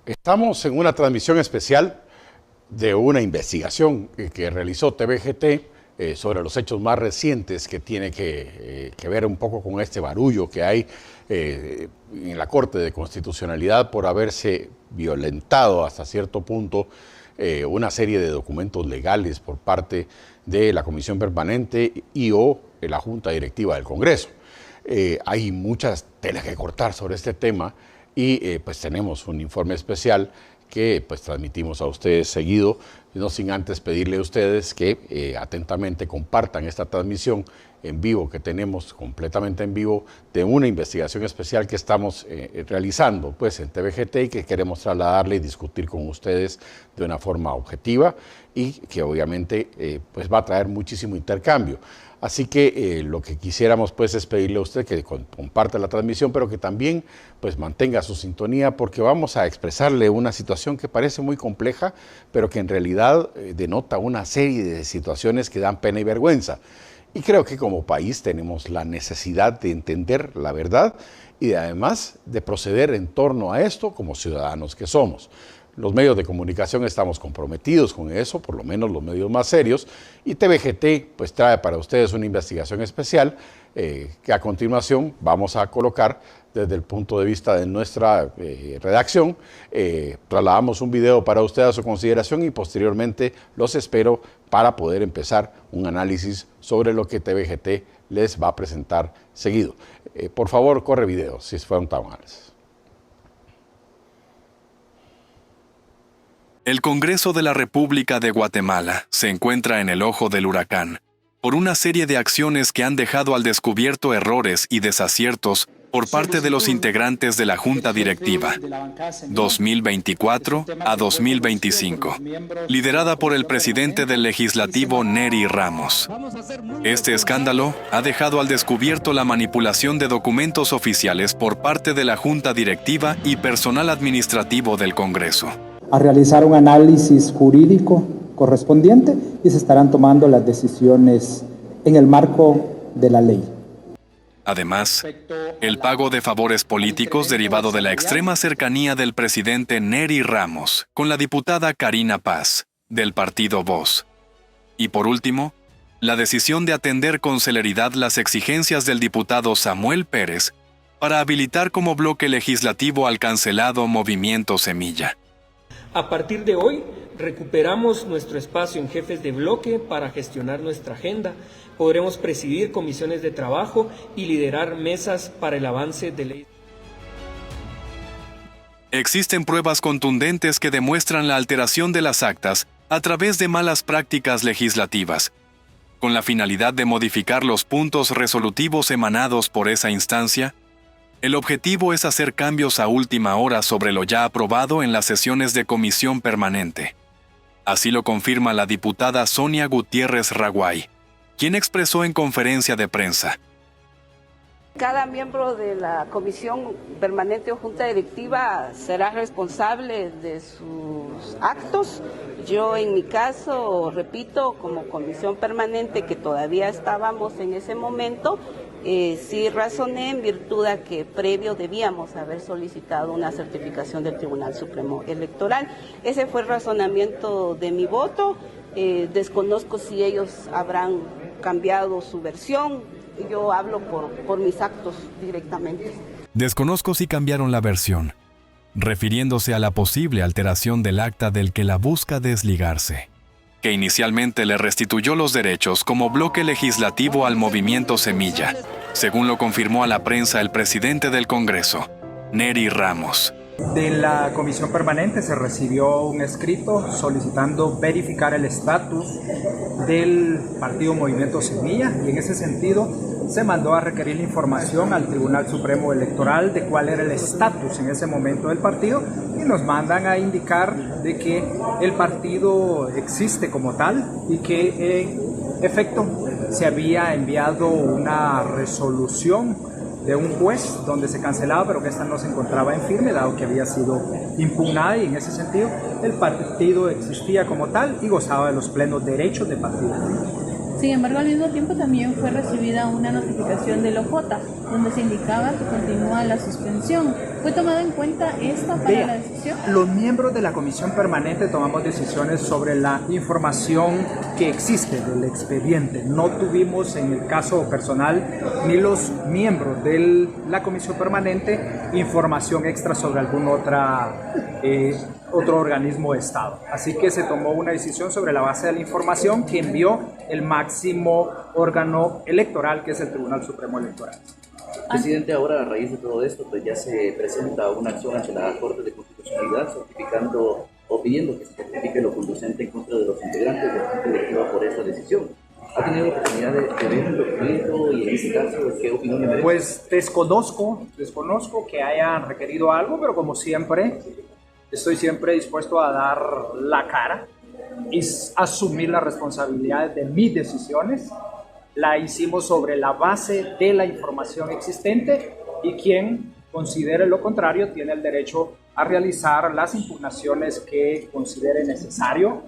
Estamos en una transmisión especial de una investigación que realizó TVGT sobre los hechos más recientes que tiene que ver un poco con este barullo que hay en la Corte de Constitucionalidad por haberse violentado hasta cierto punto una serie de documentos legales por parte de la Comisión Permanente y o la Junta Directiva del Congreso. Hay muchas telas que cortar sobre este tema y pues tenemos un informe especial que pues transmitimos a ustedes seguido, no sin antes pedirle a ustedes que atentamente compartan esta transmisión en vivo que tenemos completamente en vivo de una investigación especial que estamos realizando pues en TVGT y que queremos trasladarle y discutir con ustedes de una forma objetiva y que obviamente pues va a traer muchísimo intercambio. Así que lo que quisiéramos pues es pedirle a usted que comparta la transmisión, pero que también pues mantenga su sintonía porque vamos a expresarle una situación que parece muy compleja, pero que en realidad denota una serie de situaciones que dan pena y vergüenza. Y creo que como país tenemos la necesidad de entender la verdad y además de proceder en torno a esto como ciudadanos que somos. Los medios de comunicación estamos comprometidos con eso, por lo menos los medios más serios, y TVGT pues trae para ustedes una investigación especial que a continuación vamos a colocar desde el punto de vista de nuestra redacción. Trasladamos un video para ustedes a su consideración y posteriormente los espero para poder empezar un análisis sobre lo que TVGT les va a presentar seguido. Por favor, corre video, si fueron tan amables. El Congreso de la República de Guatemala se encuentra en el ojo del huracán por una serie de acciones que han dejado al descubierto errores y desaciertos por parte de los integrantes de la Junta Directiva 2024 a 2025, liderada por el presidente del Legislativo Nery Ramos. Este escándalo ha dejado al descubierto la manipulación de documentos oficiales por parte de la Junta Directiva y personal administrativo del Congreso. A realizar un análisis jurídico correspondiente y se estarán tomando las decisiones en el marco de la ley. Además, el pago de favores políticos derivado de la extrema cercanía del presidente Nery Ramos con la diputada Karina Paz, del partido Voz. Y por último, la decisión de atender con celeridad las exigencias del diputado Samuel Pérez para habilitar como bloque legislativo al cancelado Movimiento Semilla. A partir de hoy, recuperamos nuestro espacio en jefes de bloque para gestionar nuestra agenda. Podremos presidir comisiones de trabajo y liderar mesas para el avance de leyes. Existen pruebas contundentes que demuestran la alteración de las actas a través de malas prácticas legislativas, con la finalidad de modificar los puntos resolutivos emanados por esa instancia. El objetivo es hacer cambios a última hora sobre lo ya aprobado en las sesiones de comisión permanente. Así lo confirma la diputada Sonia Gutiérrez Raguay, quien expresó en conferencia de prensa. Cada miembro de la comisión permanente o junta directiva será responsable de sus actos. Yo en mi caso, repito, como comisión permanente que todavía estábamos en ese momento, sí razoné en virtud a que previo debíamos haber solicitado una certificación del Tribunal Supremo Electoral. Ese fue el razonamiento de mi voto. Desconozco si ellos habrán cambiado su versión. Yo hablo por mis actos directamente. Desconozco si cambiaron la versión, refiriéndose a la posible alteración del acta del que la busca desligarse, que inicialmente le restituyó los derechos como bloque legislativo al Movimiento Semilla, según lo confirmó a la prensa el presidente del Congreso, Nery Ramos. De la comisión permanente se recibió un escrito solicitando verificar el estatus del partido Movimiento Semilla y en ese sentido se mandó a requerir la información al Tribunal Supremo Electoral de cuál era el estatus en ese momento del partido y nos mandan a indicar de que el partido existe como tal y que en efecto se había enviado una resolución de un juez donde se cancelaba, pero que esta no se encontraba en firme, dado que había sido impugnada y en ese sentido el partido existía como tal y gozaba de los plenos derechos de partido. Sin embargo, al mismo tiempo también fue recibida una notificación del OJ, donde se indicaba que continúa la suspensión. ¿Fue tomado en cuenta esto para Vea, la decisión? los miembros de la comisión permanente tomamos decisiones sobre la información que existe del expediente. No tuvimos en el caso personal ni los miembros de la comisión permanente información extra sobre algún otro organismo de Estado. Así que se tomó una decisión sobre la base de la información que envió el máximo órgano electoral, que es el Tribunal Supremo Electoral. Presidente, ahora a raíz de todo esto, pues ya se presenta una acción ante la Corte de Constitucionalidad certificando o pidiendo que se certifique lo conducente en contra de los integrantes de la Junta Directiva por esta decisión. ¿Ha tenido oportunidad de ver el documento y en este caso qué opinión le merece? Pues desconozco que hayan requerido algo, pero como siempre, estoy siempre dispuesto a dar la cara y asumir las responsabilidades de mis decisiones. La hicimos sobre la base de la información existente y quien considere lo contrario tiene el derecho a realizar las impugnaciones que considere necesario.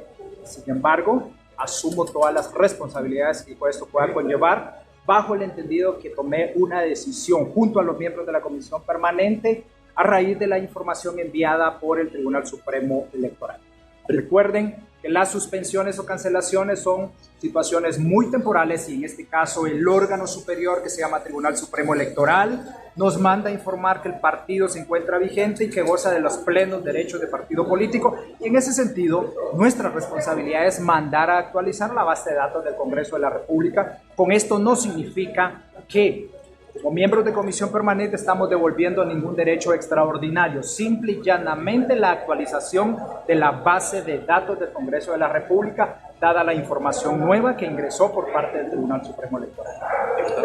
Sin embargo, asumo todas las responsabilidades que esto pueda conllevar bajo el entendido que tomé una decisión junto a los miembros de la Comisión Permanente a raíz de la información enviada por el Tribunal Supremo Electoral. Recuerden que las suspensiones o cancelaciones son situaciones muy temporales y en este caso el órgano superior que se llama Tribunal Supremo Electoral nos manda a informar que el partido se encuentra vigente y que goza de los plenos derechos de partido político y en ese sentido nuestra responsabilidad es mandar a actualizar la base de datos del Congreso de la República. Con esto no significa que como miembros de comisión permanente estamos devolviendo ningún derecho extraordinario, simple y llanamente la actualización de la base de datos del Congreso de la República, dada la información nueva que ingresó por parte del Tribunal Supremo Electoral.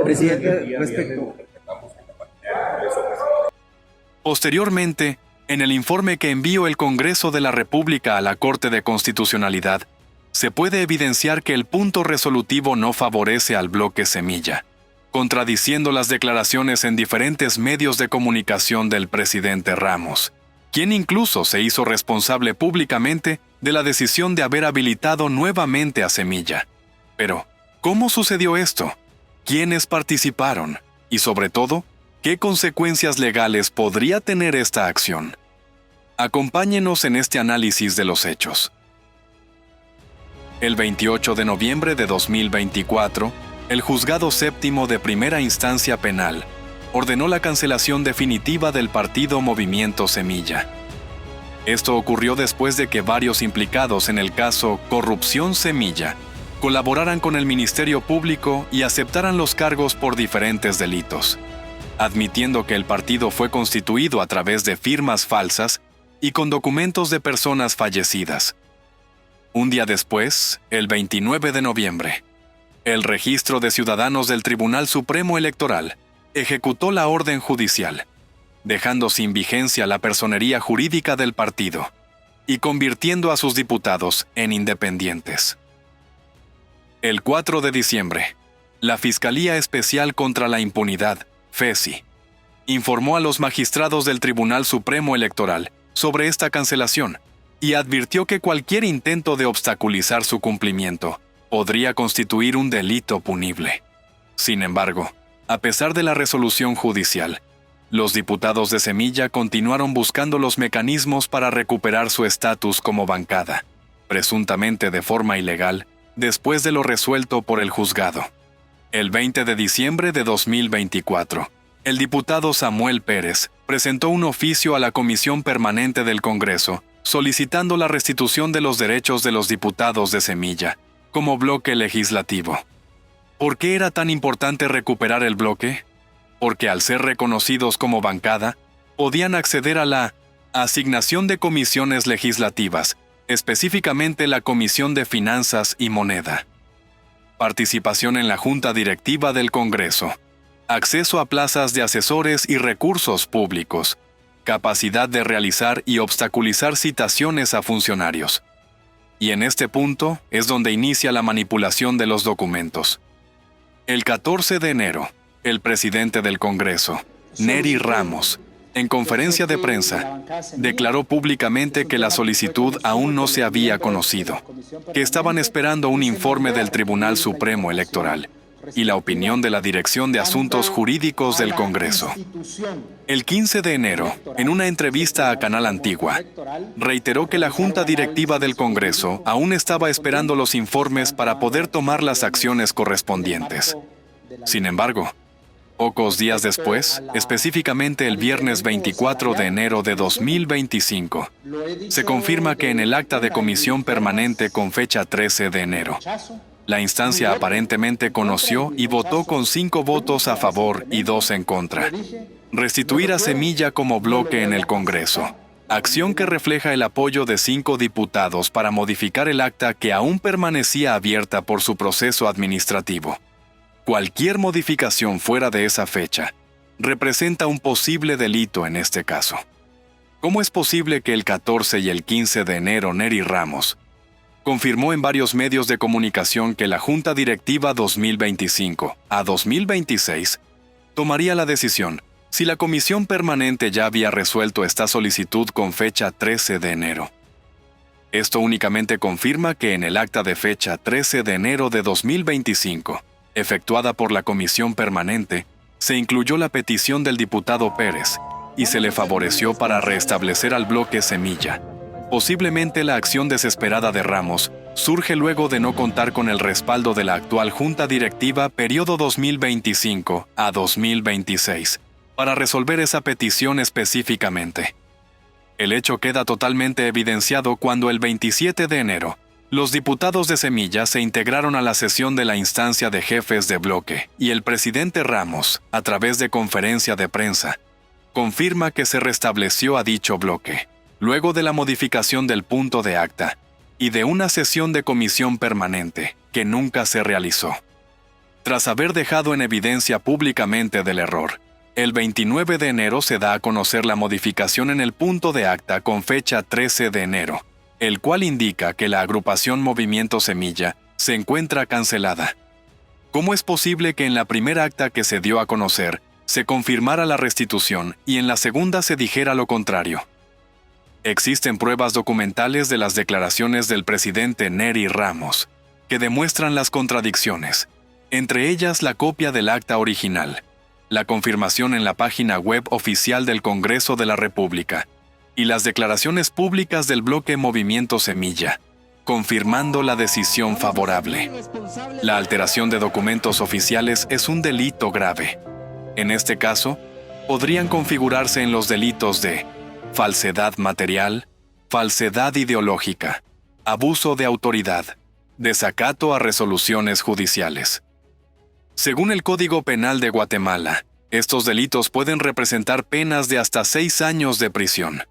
Presidente, respecto... Posteriormente, en el informe que envió el Congreso de la República a la Corte de Constitucionalidad, se puede evidenciar que el punto resolutivo no favorece al bloque Semilla, contradiciendo las declaraciones en diferentes medios de comunicación del presidente Ramos, quien incluso se hizo responsable públicamente de la decisión de haber habilitado nuevamente a Semilla. Pero, ¿cómo sucedió esto? ¿Quiénes participaron? Y sobre todo, ¿qué consecuencias legales podría tener esta acción? Acompáñenos en este análisis de los hechos. El 28 de noviembre de 2024, el Juzgado Séptimo de Primera Instancia Penal ordenó la cancelación definitiva del partido Movimiento Semilla. Esto ocurrió después de que varios implicados en el caso Corrupción Semilla colaboraran con el Ministerio Público y aceptaran los cargos por diferentes delitos, admitiendo que el partido fue constituido a través de firmas falsas y con documentos de personas fallecidas. Un día después, el 29 de noviembre, el Registro de Ciudadanos del Tribunal Supremo Electoral ejecutó la orden judicial, dejando sin vigencia la personería jurídica del partido y convirtiendo a sus diputados en independientes. El 4 de diciembre, la Fiscalía Especial contra la Impunidad, FESI, informó a los magistrados del Tribunal Supremo Electoral sobre esta cancelación y advirtió que cualquier intento de obstaculizar su cumplimiento podría constituir un delito punible. Sin embargo, a pesar de la resolución judicial, los diputados de Semilla continuaron buscando los mecanismos para recuperar su estatus como bancada, presuntamente de forma ilegal, después de lo resuelto por el juzgado. El 20 de diciembre de 2024, el diputado Samuel Pérez presentó un oficio a la Comisión Permanente del Congreso solicitando la restitución de los derechos de los diputados de Semilla como bloque legislativo. ¿Por qué era tan importante recuperar el bloque? Porque al ser reconocidos como bancada, podían acceder a la asignación de comisiones legislativas, específicamente la Comisión de Finanzas y Moneda, participación en la Junta Directiva del Congreso, acceso a plazas de asesores y recursos públicos, capacidad de realizar y obstaculizar citaciones a funcionarios. Y en este punto es donde inicia la manipulación de los documentos. El 14 de enero, el presidente del Congreso, Nery Ramos, en conferencia de prensa, declaró públicamente que la solicitud aún no se había conocido, que estaban esperando un informe del Tribunal Supremo Electoral y la opinión de la Dirección de Asuntos Jurídicos del Congreso. El 15 de enero, en una entrevista a Canal Antigua, reiteró que la Junta Directiva del Congreso aún estaba esperando los informes para poder tomar las acciones correspondientes. Sin embargo, pocos días después, específicamente el viernes 24 de enero de 2025, se confirma que en el acta de comisión permanente con fecha 13 de enero, la instancia aparentemente conoció y votó con 5 votos a favor y 2 en contra. Restituir a Semilla como bloque en el Congreso, acción que refleja el apoyo de 5 diputados para modificar el acta que aún permanecía abierta por su proceso administrativo. Cualquier modificación fuera de esa fecha representa un posible delito en este caso. ¿Cómo es posible que el 14 y el 15 de enero Nery Ramos confirmó en varios medios de comunicación que la Junta Directiva 2025 a 2026 tomaría la decisión si la Comisión Permanente ya había resuelto esta solicitud con fecha 13 de enero? Esto únicamente confirma que en el acta de fecha 13 de enero de 2025, efectuada por la Comisión Permanente, se incluyó la petición del diputado Pérez y se le favoreció para restablecer al bloque Semilla. Posiblemente la acción desesperada de Ramos surge luego de no contar con el respaldo de la actual Junta Directiva periodo 2025 a 2026 para resolver esa petición específicamente. El hecho queda totalmente evidenciado cuando el 27 de enero, los diputados de Semilla se integraron a la sesión de la instancia de jefes de bloque y el presidente Ramos, a través de conferencia de prensa, confirma que se restableció a dicho bloque, luego de la modificación del punto de acta y de una sesión de comisión permanente que nunca se realizó. Tras haber dejado en evidencia públicamente del error, el 29 de enero se da a conocer la modificación en el punto de acta con fecha 13 de enero, el cual indica que la agrupación Movimiento Semilla se encuentra cancelada. ¿Cómo es posible que en la primera acta que se dio a conocer se confirmara la restitución y en la segunda se dijera lo contrario? Existen pruebas documentales de las declaraciones del presidente Nery Ramos que demuestran las contradicciones, entre ellas la copia del acta original, la confirmación en la página web oficial del Congreso de la República y las declaraciones públicas del bloque Movimiento Semilla, confirmando la decisión favorable. La alteración de documentos oficiales es un delito grave. En este caso, podrían configurarse en los delitos de falsedad material, falsedad ideológica, abuso de autoridad, desacato a resoluciones judiciales. Según el Código Penal de Guatemala, estos delitos pueden representar penas de hasta 6 años de prisión.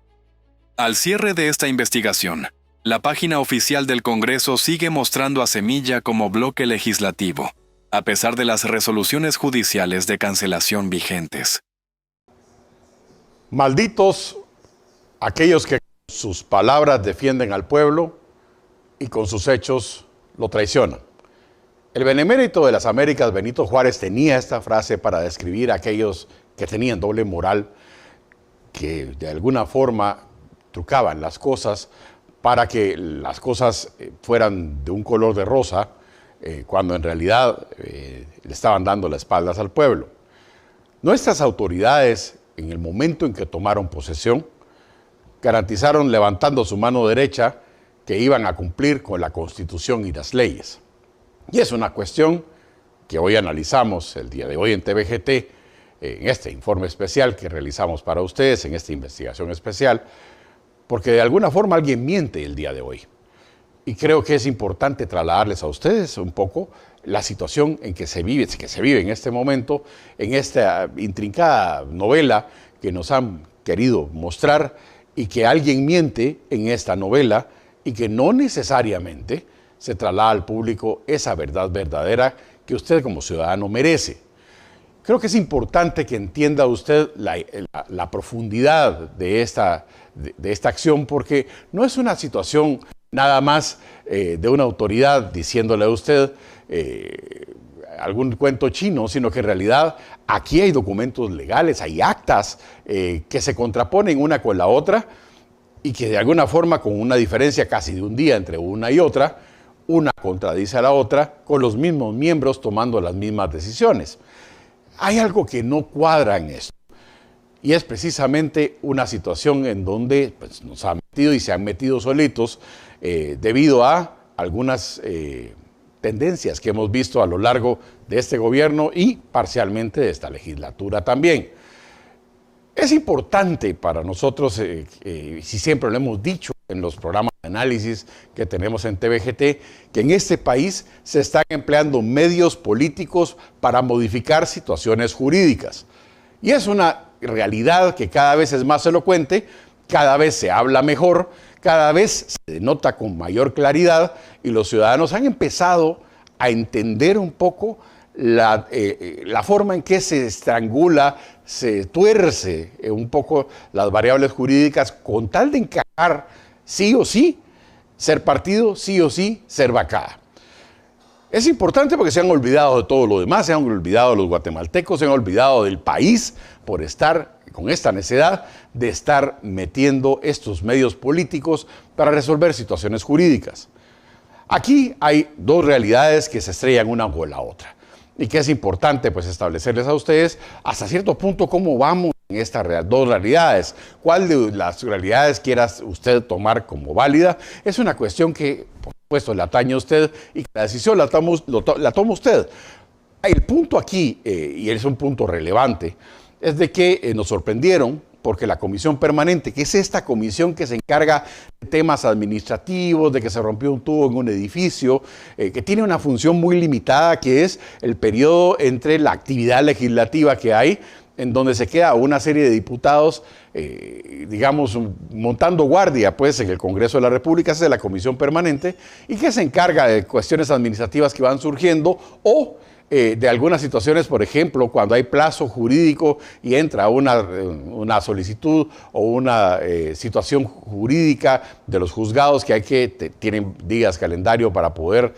Al cierre de esta investigación, la página oficial del Congreso sigue mostrando a Semilla como bloque legislativo, a pesar de las resoluciones judiciales de cancelación vigentes. Malditos aquellos que con sus palabras defienden al pueblo y con sus hechos lo traicionan. El benemérito de las Américas, Benito Juárez, tenía esta frase para describir a aquellos que tenían doble moral, que de alguna forma trucaban las cosas para que las cosas fueran de un color de rosa, cuando en realidad le estaban dando las espaldas al pueblo. Nuestras autoridades, en el momento en que tomaron posesión, garantizaron levantando su mano derecha que iban a cumplir con la Constitución y las leyes. Y es una cuestión que hoy analizamos el día de hoy en TVGT, en este informe especial que realizamos para ustedes, en esta investigación especial, porque de alguna forma alguien miente el día de hoy. Y creo que es importante trasladarles a ustedes un poco la situación en que se vive en este momento, en esta intrincada novela que nos han querido mostrar, y que alguien miente en esta novela y que no necesariamente se traslada al público esa verdad verdadera que usted como ciudadano merece. Creo que es importante que entienda usted la profundidad de esta acción, porque no es una situación nada más de una autoridad diciéndole a usted algún cuento chino, sino que en realidad aquí hay documentos legales, hay actas que se contraponen una con la otra y que de alguna forma, con una diferencia casi de un día entre una y otra, una contradice a la otra, con los mismos miembros tomando las mismas decisiones. Hay algo que no cuadra en esto, y es precisamente una situación en donde pues, nos han metido y se han metido solitos debido a algunas tendencias que hemos visto a lo largo de este gobierno y parcialmente de esta legislatura también. Es importante para nosotros, si siempre lo hemos dicho en los programas de análisis que tenemos en TVGT, que en este país se están empleando medios políticos para modificar situaciones jurídicas. Y es una realidad que cada vez es más elocuente, cada vez se habla mejor, cada vez se denota con mayor claridad y los ciudadanos han empezado a entender un poco la forma en que se estrangula, se tuerce un poco las variables jurídicas con tal de encajar sí o sí, ser partido, sí o sí, ser bancada. Es importante porque se han olvidado de todo lo demás, se han olvidado de los guatemaltecos, se han olvidado del país por estar con esta necesidad de estar metiendo estos medios políticos para resolver situaciones jurídicas. Aquí hay dos realidades que se estrellan una con la otra y que es importante pues establecerles a ustedes hasta cierto punto cómo vamos en estas dos realidades. ¿Cuál de las realidades quiera usted tomar como válida? Es una cuestión que, por supuesto, le atañe a usted y que la decisión la toma usted. El punto aquí, y es un punto relevante, es de que nos sorprendieron porque la comisión permanente, que es esta comisión que se encarga de temas administrativos, de que se rompió un tubo en un edificio, que tiene una función muy limitada, que es el periodo entre la actividad legislativa que hay, en donde se queda una serie de diputados, digamos, montando guardia, pues, en el Congreso de la República, esa es la comisión permanente, y que se encarga de cuestiones administrativas que van surgiendo o de algunas situaciones, por ejemplo, cuando hay plazo jurídico y entra una solicitud o una situación jurídica de los juzgados que tienen días calendario para poder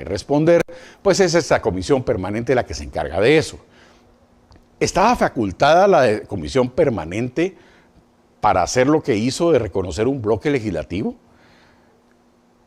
responder, pues es esta comisión permanente la que se encarga de eso. ¿Estaba facultada la comisión permanente para hacer lo que hizo de reconocer un bloque legislativo?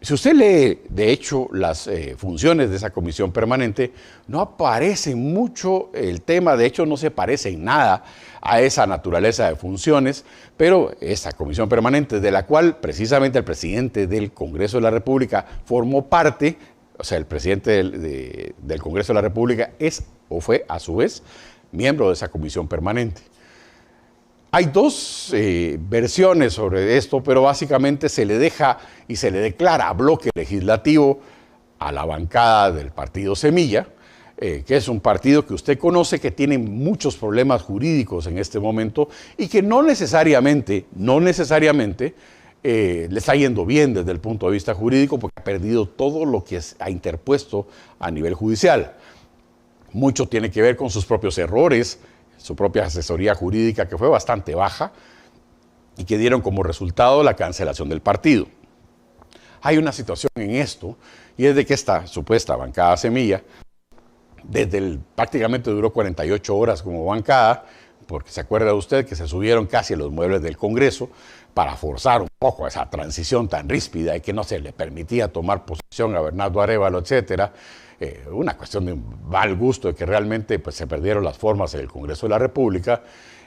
Si usted lee, de hecho, las funciones de esa comisión permanente, no aparece mucho el tema, de hecho no se parece en nada a esa naturaleza de funciones, pero esa comisión permanente, de la cual precisamente el presidente del Congreso de la República formó parte, o sea, el presidente del Congreso de la República es o fue a su vez miembro de esa comisión permanente. Hay dos versiones sobre esto, pero básicamente se le deja y se le declara bloque legislativo a la bancada del partido Semilla, que es un partido que usted conoce que tiene muchos problemas jurídicos en este momento y que no necesariamente le está yendo bien desde el punto de vista jurídico porque ha perdido todo lo que ha interpuesto a nivel judicial. Mucho tiene que ver con sus propios errores, su propia asesoría jurídica que fue bastante baja y que dieron como resultado la cancelación del partido. Hay una situación en esto y es de que esta supuesta bancada Semilla, prácticamente duró 48 horas como bancada, porque se acuerda usted que se subieron casi a los muebles del Congreso para forzar un poco esa transición tan ríspida y que no se le permitía tomar posesión a Bernardo Arévalo, etcétera. Una cuestión de mal gusto de que realmente pues, se perdieron las formas en el Congreso de la República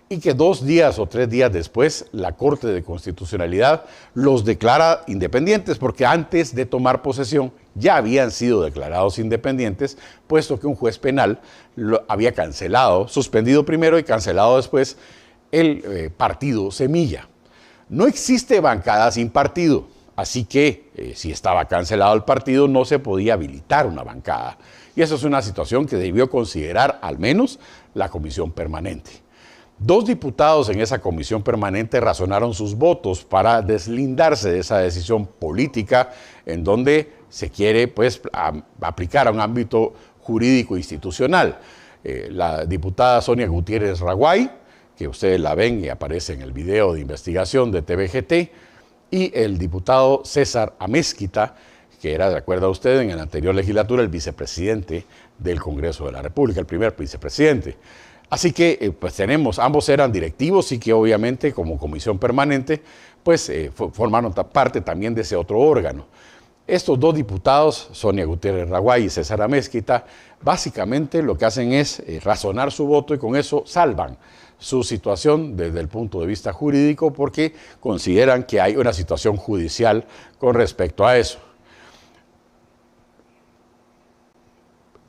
y que 2 días o 3 días después la Corte de Constitucionalidad los declara independientes porque antes de tomar posesión ya habían sido declarados independientes, puesto que un juez penal lo había cancelado, suspendido primero y cancelado después el partido Semilla. No existe bancada sin partido. Así que, si estaba cancelado el partido, no se podía habilitar una bancada. Y eso es una situación que debió considerar al menos la comisión permanente. 2 diputados en esa comisión permanente razonaron sus votos para deslindarse de esa decisión política en donde se quiere pues, aplicar a un ámbito jurídico institucional. La diputada Sonia Gutiérrez Raguay, que ustedes la ven y aparece en el video de investigación de TVGT, y el diputado César Amezquita, que era, de acuerdo a usted, en la anterior legislatura el vicepresidente del Congreso de la República, el primer vicepresidente. Así que pues ambos eran directivos y que obviamente como comisión permanente pues formaron parte también de ese otro órgano. Estos dos diputados, Sonia Gutiérrez Raguay y César Amezquita, básicamente lo que hacen es razonar su voto y con eso salvan su situación desde el punto de vista jurídico porque consideran que hay una situación judicial con respecto a eso.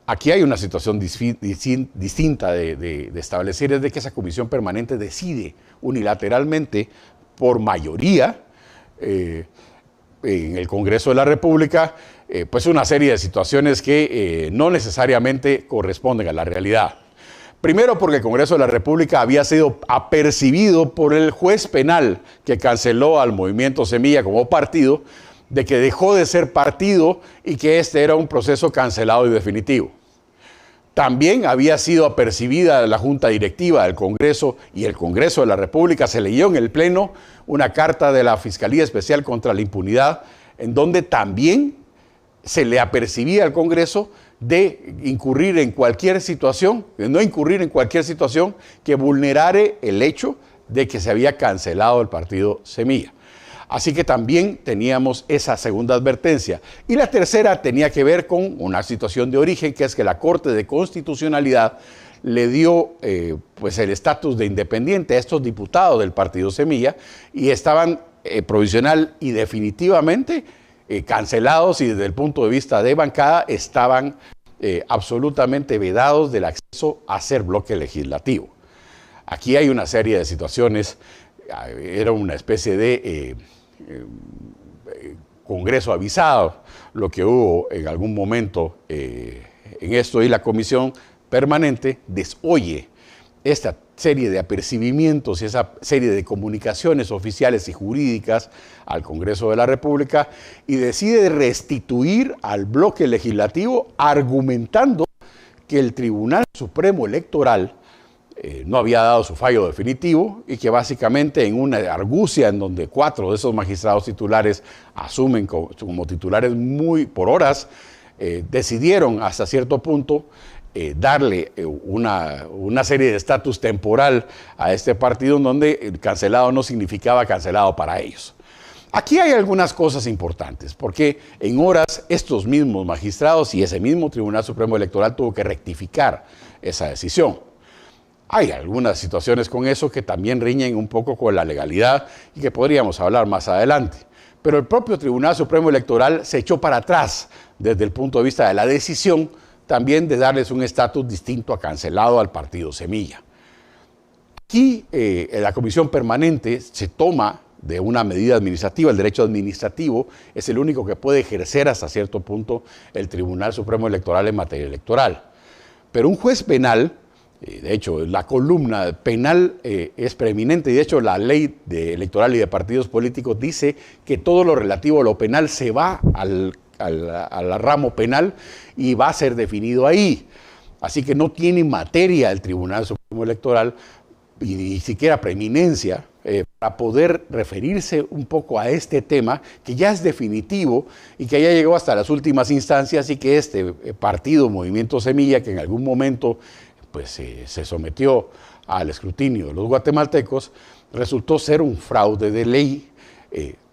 Aquí hay una situación distinta de establecer, es de que esa comisión permanente decide unilateralmente por mayoría en el Congreso de la República, pues una serie de situaciones que no necesariamente corresponden a la realidad. Primero porque el Congreso de la República había sido apercibido por el juez penal que canceló al Movimiento Semilla como partido, de que dejó de ser partido y que este era un proceso cancelado y definitivo. También había sido apercibida la Junta Directiva del Congreso y el Congreso de la República. Se leyó en el Pleno una carta de la Fiscalía Especial contra la Impunidad, en donde también se le apercibía al Congreso de incurrir en cualquier situación, de no incurrir en cualquier situación que vulnerare el hecho de que se había cancelado el partido Semilla. Así que también teníamos esa segunda advertencia. Y la tercera tenía que ver con una situación de origen, que es que la Corte de Constitucionalidad le dio pues el estatus de independiente a estos diputados del partido Semilla y estaban provisional y definitivamente cancelados y desde el punto de vista de bancada estaban absolutamente vedados del acceso a ser bloque legislativo. Aquí hay una serie de situaciones, era una especie de congreso avisado, lo que hubo en algún momento en esto, y la comisión permanente desoye esta serie de apercibimientos y esa serie de comunicaciones oficiales y jurídicas al Congreso de la República y decide restituir al bloque legislativo argumentando que el Tribunal Supremo Electoral no había dado su fallo definitivo y que básicamente en una argucia en donde 4 de esos magistrados titulares asumen como titulares muy por horas, decidieron hasta cierto punto darle una serie de estatus temporal a este partido en donde el cancelado no significaba cancelado para ellos. Aquí hay algunas cosas importantes, porque en horas estos mismos magistrados y ese mismo Tribunal Supremo Electoral tuvo que rectificar esa decisión. Hay algunas situaciones con eso que también riñen un poco con la legalidad y que podríamos hablar más adelante. Pero el propio Tribunal Supremo Electoral se echó para atrás desde el punto de vista de la decisión también de darles un estatus distinto a cancelado al partido Semilla. Aquí la comisión permanente se toma de una medida administrativa. El derecho administrativo es el único que puede ejercer hasta cierto punto el Tribunal Supremo Electoral en materia electoral. Pero un juez penal, de hecho la columna penal es preeminente y de hecho la ley electoral y de partidos políticos dice que todo lo relativo a lo penal se va al ramo penal y va a ser definido ahí. Así que no tiene materia el Tribunal Supremo Electoral y ni siquiera preeminencia para poder referirse un poco a este tema que ya es definitivo y que ya llegó hasta las últimas instancias y que este partido, Movimiento Semilla, que en algún momento pues, se sometió al escrutinio de los guatemaltecos, resultó ser un fraude de ley.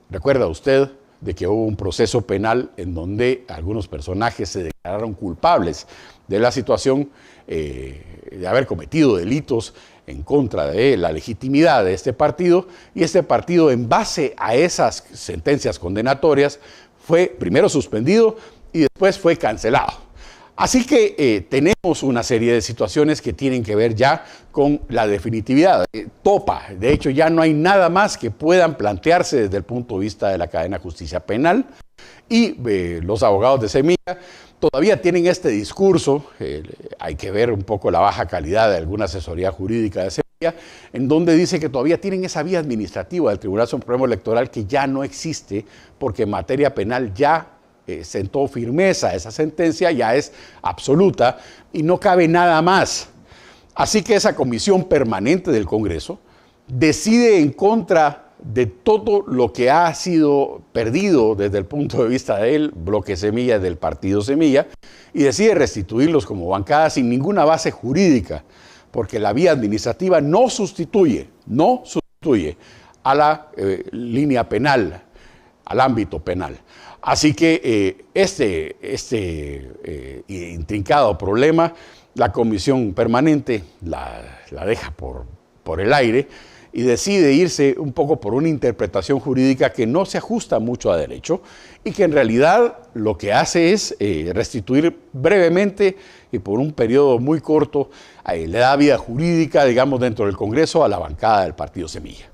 ¿Recuerda usted de que hubo un proceso penal en donde algunos personajes se declararon culpables de la situación de haber cometido delitos en contra de la legitimidad de este partido, y este partido, en base a esas sentencias condenatorias, fue primero suspendido y después fue cancelado? Así que tenemos una serie de situaciones que tienen que ver ya con la definitividad. Topa, de hecho ya no hay nada más que puedan plantearse desde el punto de vista de la cadena de justicia penal y los abogados de Semilla todavía tienen este discurso, hay que ver un poco la baja calidad de alguna asesoría jurídica de Semilla, en donde dice que todavía tienen esa vía administrativa del Tribunal Supremo Electoral que ya no existe porque en materia penal ya sentó firmeza, esa sentencia ya es absoluta y no cabe nada más. Así que esa comisión permanente del Congreso decide en contra de todo lo que ha sido perdido desde el punto de vista del bloque Semilla, del partido Semilla, y decide restituirlos como bancada sin ninguna base jurídica, porque la vía administrativa no sustituye a la línea penal. al ámbito penal. Así que este intrincado problema, la comisión permanente la deja por el aire y decide irse un poco por una interpretación jurídica que no se ajusta mucho a derecho y que en realidad lo que hace es restituir brevemente y por un periodo muy corto, le da vida jurídica, digamos, dentro del Congreso a la bancada del Partido Semilla.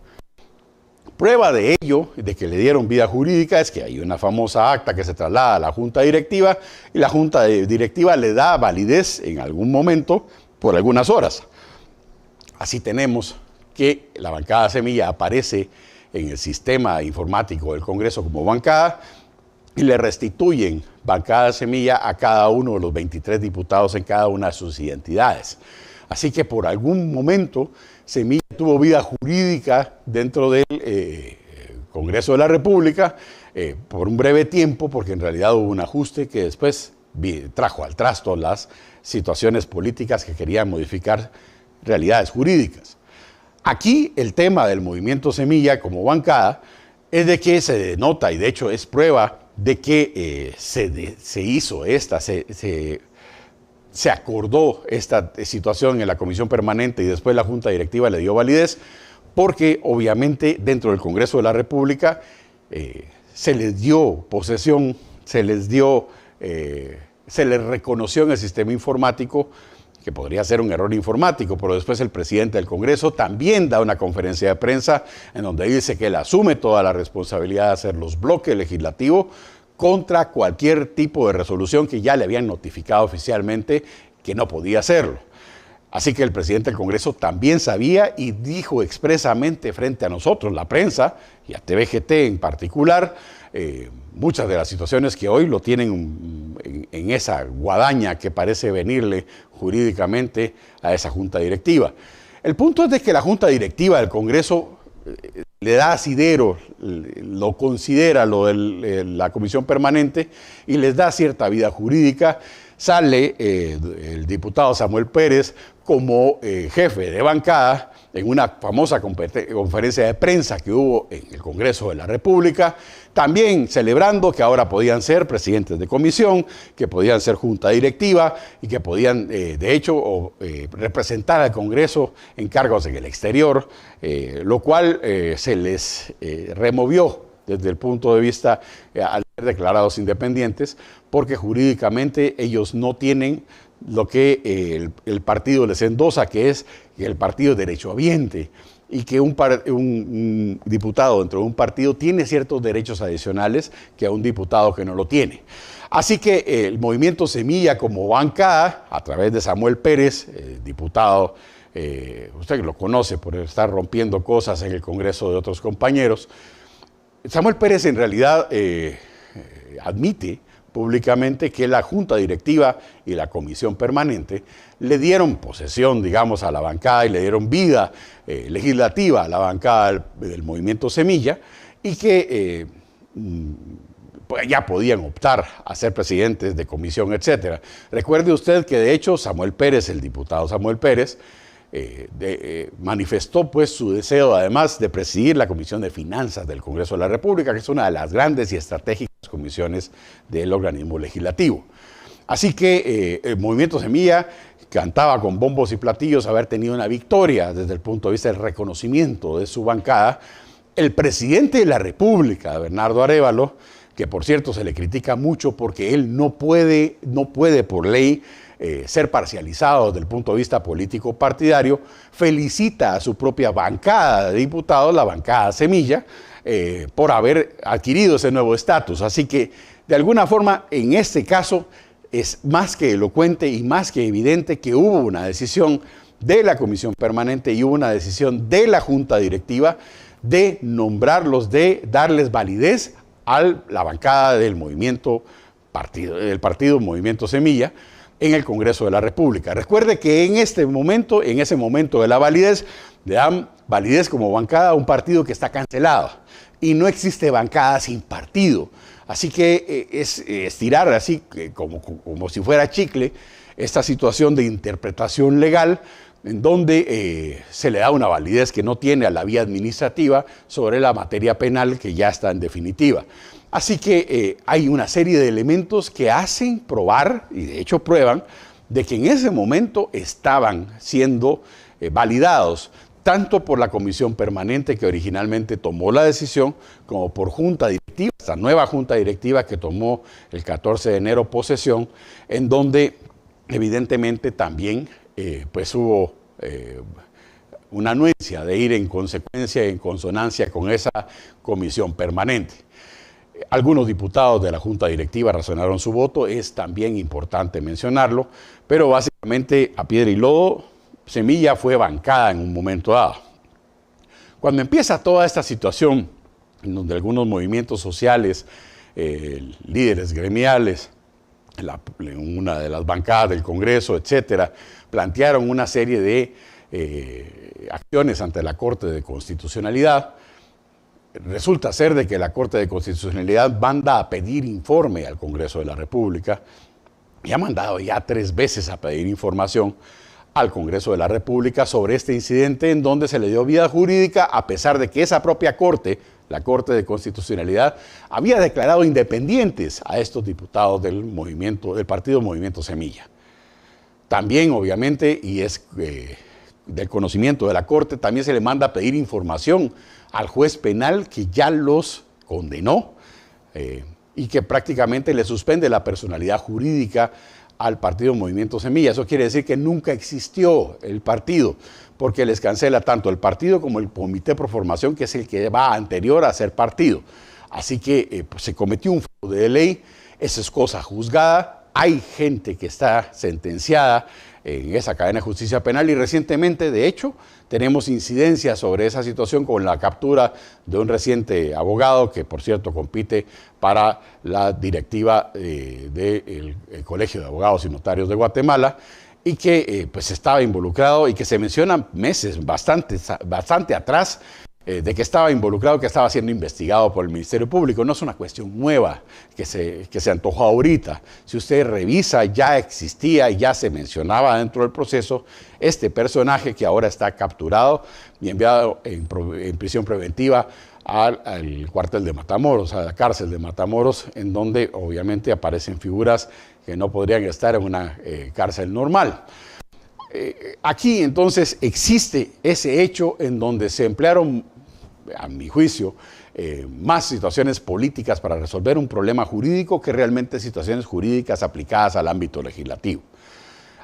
Prueba de ello, de que le dieron vida jurídica, es que hay una famosa acta que se traslada a la Junta Directiva y la Junta Directiva le da validez en algún momento por algunas horas. Así tenemos que la bancada Semilla aparece en el sistema informático del Congreso como bancada y le restituyen bancada Semilla a cada uno de los 23 diputados en cada una de sus identidades. Así que por algún momento Semilla tuvo vida jurídica dentro del Congreso de la República por un breve tiempo, porque en realidad hubo un ajuste que después trajo al trasto las situaciones políticas que querían modificar realidades jurídicas. Aquí el tema del movimiento Semilla como bancada es de que se denota, y de hecho es prueba de que se acordó esta situación en la Comisión Permanente y después la Junta Directiva le dio validez, porque obviamente dentro del Congreso de la República se les dio posesión, se les reconoció en el sistema informático, que podría ser un error informático, pero después el presidente del Congreso también da una conferencia de prensa en donde dice que él asume toda la responsabilidad de hacer los bloques legislativos contra cualquier tipo de resolución que ya le habían notificado oficialmente que no podía hacerlo. Así que el presidente del Congreso también sabía y dijo expresamente frente a nosotros, la prensa, y a TVGT en particular, muchas de las situaciones que hoy lo tienen en esa guadaña que parece venirle jurídicamente a esa Junta Directiva. El punto es de que la Junta Directiva del Congreso le da asidero, lo considera la Comisión Permanente y les da cierta vida jurídica. Sale el diputado Samuel Pérez como jefe de bancada en una famosa conferencia de prensa que hubo en el Congreso de la República, también celebrando que ahora podían ser presidentes de comisión, que podían ser junta directiva y que podían, de hecho, representar al Congreso en cargos en el exterior, lo cual se les removió desde el punto de vista al ser declarados independientes, porque jurídicamente ellos no tienen lo que el partido les endosa, que es el partido derechohabiente, y que un diputado dentro de un partido tiene ciertos derechos adicionales que a un diputado que no lo tiene. Así que el movimiento Semilla como bancada, a través de Samuel Pérez, diputado, usted lo conoce por estar rompiendo cosas en el Congreso de otros compañeros, Samuel Pérez en realidad admite públicamente que la Junta Directiva y la Comisión Permanente le dieron posesión, digamos, a la bancada y le dieron vida legislativa a la bancada del Movimiento Semilla y que pues ya podían optar a ser presidentes de comisión, etc. Recuerde usted que de hecho Samuel Pérez, el diputado Samuel Pérez, manifestó pues su deseo además de presidir la Comisión de Finanzas del Congreso de la República, que es una de las grandes y estratégicas comisiones del organismo legislativo. Así que el Movimiento Semilla cantaba con bombos y platillos haber tenido una victoria desde el punto de vista del reconocimiento de su bancada. El presidente de la República, Bernardo Arévalo, que por cierto se le critica mucho porque él no puede por ley ser parcializado desde el punto de vista político partidario, felicita a su propia bancada de diputados, la bancada Semilla, por haber adquirido ese nuevo estatus. Así que, de alguna forma, en este caso, es más que elocuente y más que evidente que hubo una decisión de la Comisión Permanente y hubo una decisión de la Junta Directiva de nombrarlos, de darles validez a la bancada del del partido Movimiento Semilla en el Congreso de la República. Recuerde que en ese momento de la validez, le dan validez como bancada a un partido que está cancelado y no existe bancada sin partido. Así que es estirar así como si fuera chicle esta situación de interpretación legal en donde se le da una validez que no tiene a la vía administrativa sobre la materia penal que ya está en definitiva. Así que hay una serie de elementos que hacen probar, y de hecho prueban, de que en ese momento estaban siendo validados tanto por la comisión permanente que originalmente tomó la decisión, como por junta directiva, esta nueva junta directiva que tomó el 14 de enero posesión, en donde evidentemente también pues hubo una anuencia de ir en consecuencia y en consonancia con esa comisión permanente. Algunos diputados de la junta directiva razonaron su voto, es también importante mencionarlo, pero básicamente a piedra y lodo, Semilla fue bancada en un momento dado. Cuando empieza toda esta situación, en donde algunos movimientos sociales, líderes gremiales, una de las bancadas del Congreso, etcétera, plantearon una serie de acciones ante la Corte de Constitucionalidad, resulta ser de que la Corte de Constitucionalidad manda a pedir informe al Congreso de la República, y ha mandado ya 3 veces a pedir información al Congreso de la República sobre este incidente en donde se le dio vía jurídica, a pesar de que esa propia Corte, la Corte de Constitucionalidad, había declarado independientes a estos diputados del partido Movimiento Semilla. También, obviamente, y es del conocimiento de la Corte, también se le manda a pedir información al juez penal que ya los condenó y que prácticamente le suspende la personalidad jurídica al partido Movimiento Semilla. Eso quiere decir que nunca existió el partido, porque les cancela tanto el partido como el Comité Pro Formación, que es el que va anterior a ser partido. Así que pues, se cometió un fraude de ley, esa es cosa juzgada, hay gente que está sentenciada en esa cadena de justicia penal y recientemente, de hecho, tenemos incidencias sobre esa situación con la captura de un reciente abogado que, por cierto, compite para la directiva del Colegio de Abogados y Notarios de Guatemala y que pues estaba involucrado y que se mencionan meses bastante atrás de que estaba involucrado, que estaba siendo investigado por el Ministerio Público. No es una cuestión nueva que se antojó ahorita. Si usted revisa, ya existía y ya se mencionaba dentro del proceso este personaje que ahora está capturado y enviado en prisión preventiva al cuartel de Matamoros, a la cárcel de Matamoros, en donde obviamente aparecen figuras que no podrían estar en una cárcel normal. Aquí entonces existe ese hecho en donde se emplearon, a mi juicio, más situaciones políticas para resolver un problema jurídico que realmente situaciones jurídicas aplicadas al ámbito legislativo.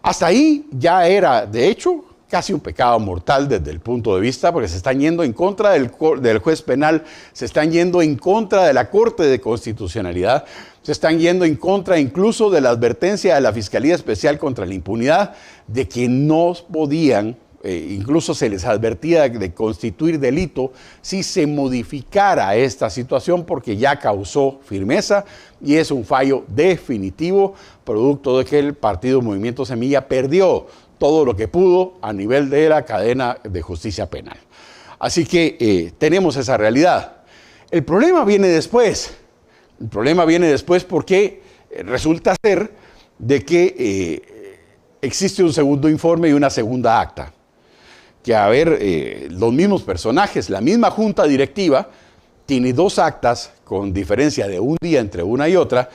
Hasta ahí ya era, de hecho, casi un pecado mortal desde el punto de vista, porque se están yendo en contra del juez penal, se están yendo en contra de la Corte de Constitucionalidad, se están yendo en contra incluso de la advertencia de la Fiscalía Especial contra la Impunidad de que no podían, incluso se les advertía de constituir delito si se modificara esta situación porque ya causó firmeza y es un fallo definitivo producto de que el partido Movimiento Semilla perdió todo lo que pudo a nivel de la cadena de justicia penal. Así que tenemos esa realidad. El problema viene después. El problema viene después porque resulta ser de que existe un segundo informe y una segunda acta. Que a ver, los mismos personajes, la misma junta directiva, tiene 2 actas con diferencia de un día entre una y otra,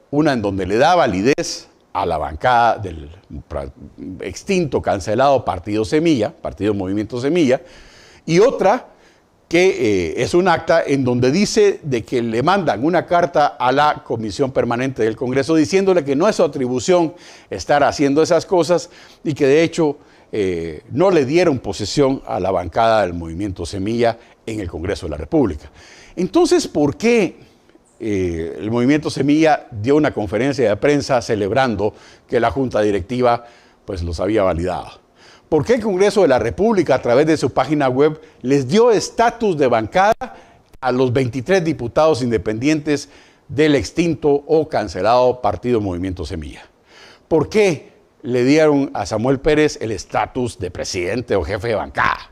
una en donde le da validez a la bancada del extinto, cancelado Partido Semilla, Partido Movimiento Semilla, y otra que es un acta en donde dice de que le mandan una carta a la Comisión Permanente del Congreso diciéndole que no es su atribución estar haciendo esas cosas y que de hecho no le dieron posesión a la bancada del Movimiento Semilla en el Congreso de la República. Entonces, ¿por qué el Movimiento Semilla dio una conferencia de prensa celebrando que la Junta Directiva pues, los había validado? ¿Por qué el Congreso de la República, a través de su página web, les dio estatus de bancada a los 23 diputados independientes del extinto o cancelado Partido Movimiento Semilla? ¿Por qué le dieron a Samuel Pérez el estatus de presidente o jefe de bancada?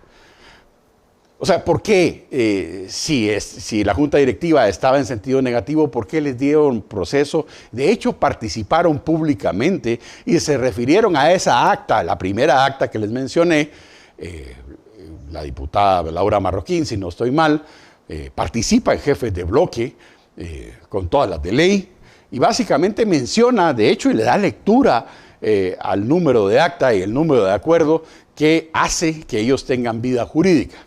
O sea, ¿por qué, si la Junta Directiva estaba en sentido negativo, por qué les dieron proceso? De hecho, participaron públicamente y se refirieron a esa acta, la primera acta que les mencioné, la diputada Laura Marroquín, si no estoy mal, participa en Jefes de Bloque con todas las de ley y básicamente menciona, de hecho, y le da lectura al número de acta y el número de acuerdo que hace que ellos tengan vida jurídica.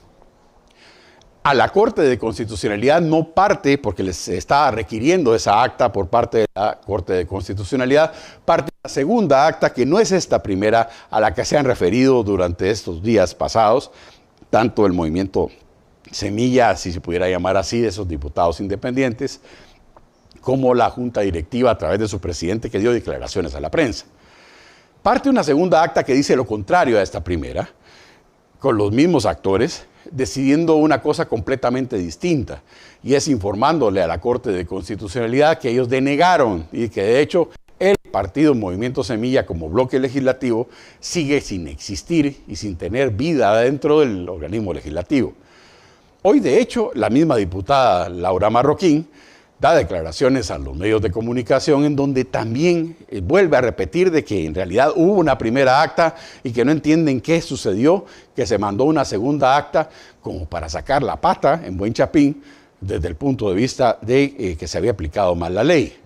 A la Corte de Constitucionalidad no parte, porque les estaba requiriendo esa acta por parte de la Corte de Constitucionalidad, parte la segunda acta, que no es esta primera a la que se han referido durante estos días pasados, tanto el movimiento Semilla, si se pudiera llamar así, de esos diputados independientes, como la Junta Directiva a través de su presidente que dio declaraciones a la prensa. Parte una segunda acta que dice lo contrario a esta primera, con los mismos actores, decidiendo una cosa completamente distinta, y es informándole a la Corte de Constitucionalidad que ellos denegaron y que de hecho el partido Movimiento Semilla como bloque legislativo sigue sin existir y sin tener vida dentro del organismo legislativo. Hoy, de hecho, la misma diputada Laura Marroquín da declaraciones a los medios de comunicación en donde también vuelve a repetir de que en realidad hubo una primera acta y que no entienden qué sucedió, que se mandó una segunda acta como para sacar la pata en buen chapín desde el punto de vista de que se había aplicado mal la ley.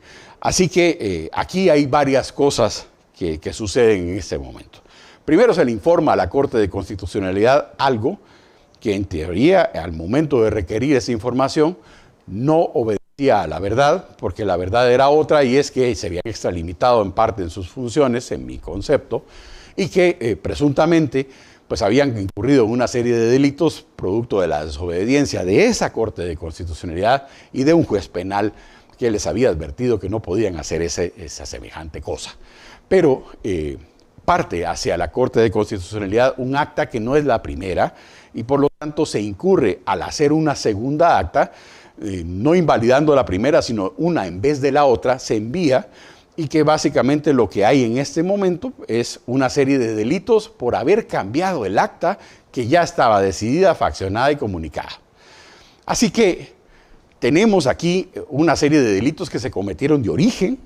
Así que aquí hay varias cosas que suceden en este momento. Primero, se le informa a la Corte de Constitucionalidad algo que en teoría al momento de requerir esa información no obedecía a la verdad, porque la verdad era otra, y es que se habían extralimitado en parte en sus funciones, en mi concepto, y que presuntamente pues habían incurrido en una serie de delitos producto de la desobediencia de esa Corte de Constitucionalidad y de un juez penal que les había advertido que no podían hacer esa semejante cosa. Pero parte hacia la Corte de Constitucionalidad un acta que no es la primera, y por lo tanto se incurre al hacer una segunda acta, no invalidando la primera, sino una en vez de la otra, se envía, y que básicamente lo que hay en este momento es una serie de delitos por haber cambiado el acta que ya estaba decidida, faccionada y comunicada. Así que tenemos aquí una serie de delitos que se cometieron de origen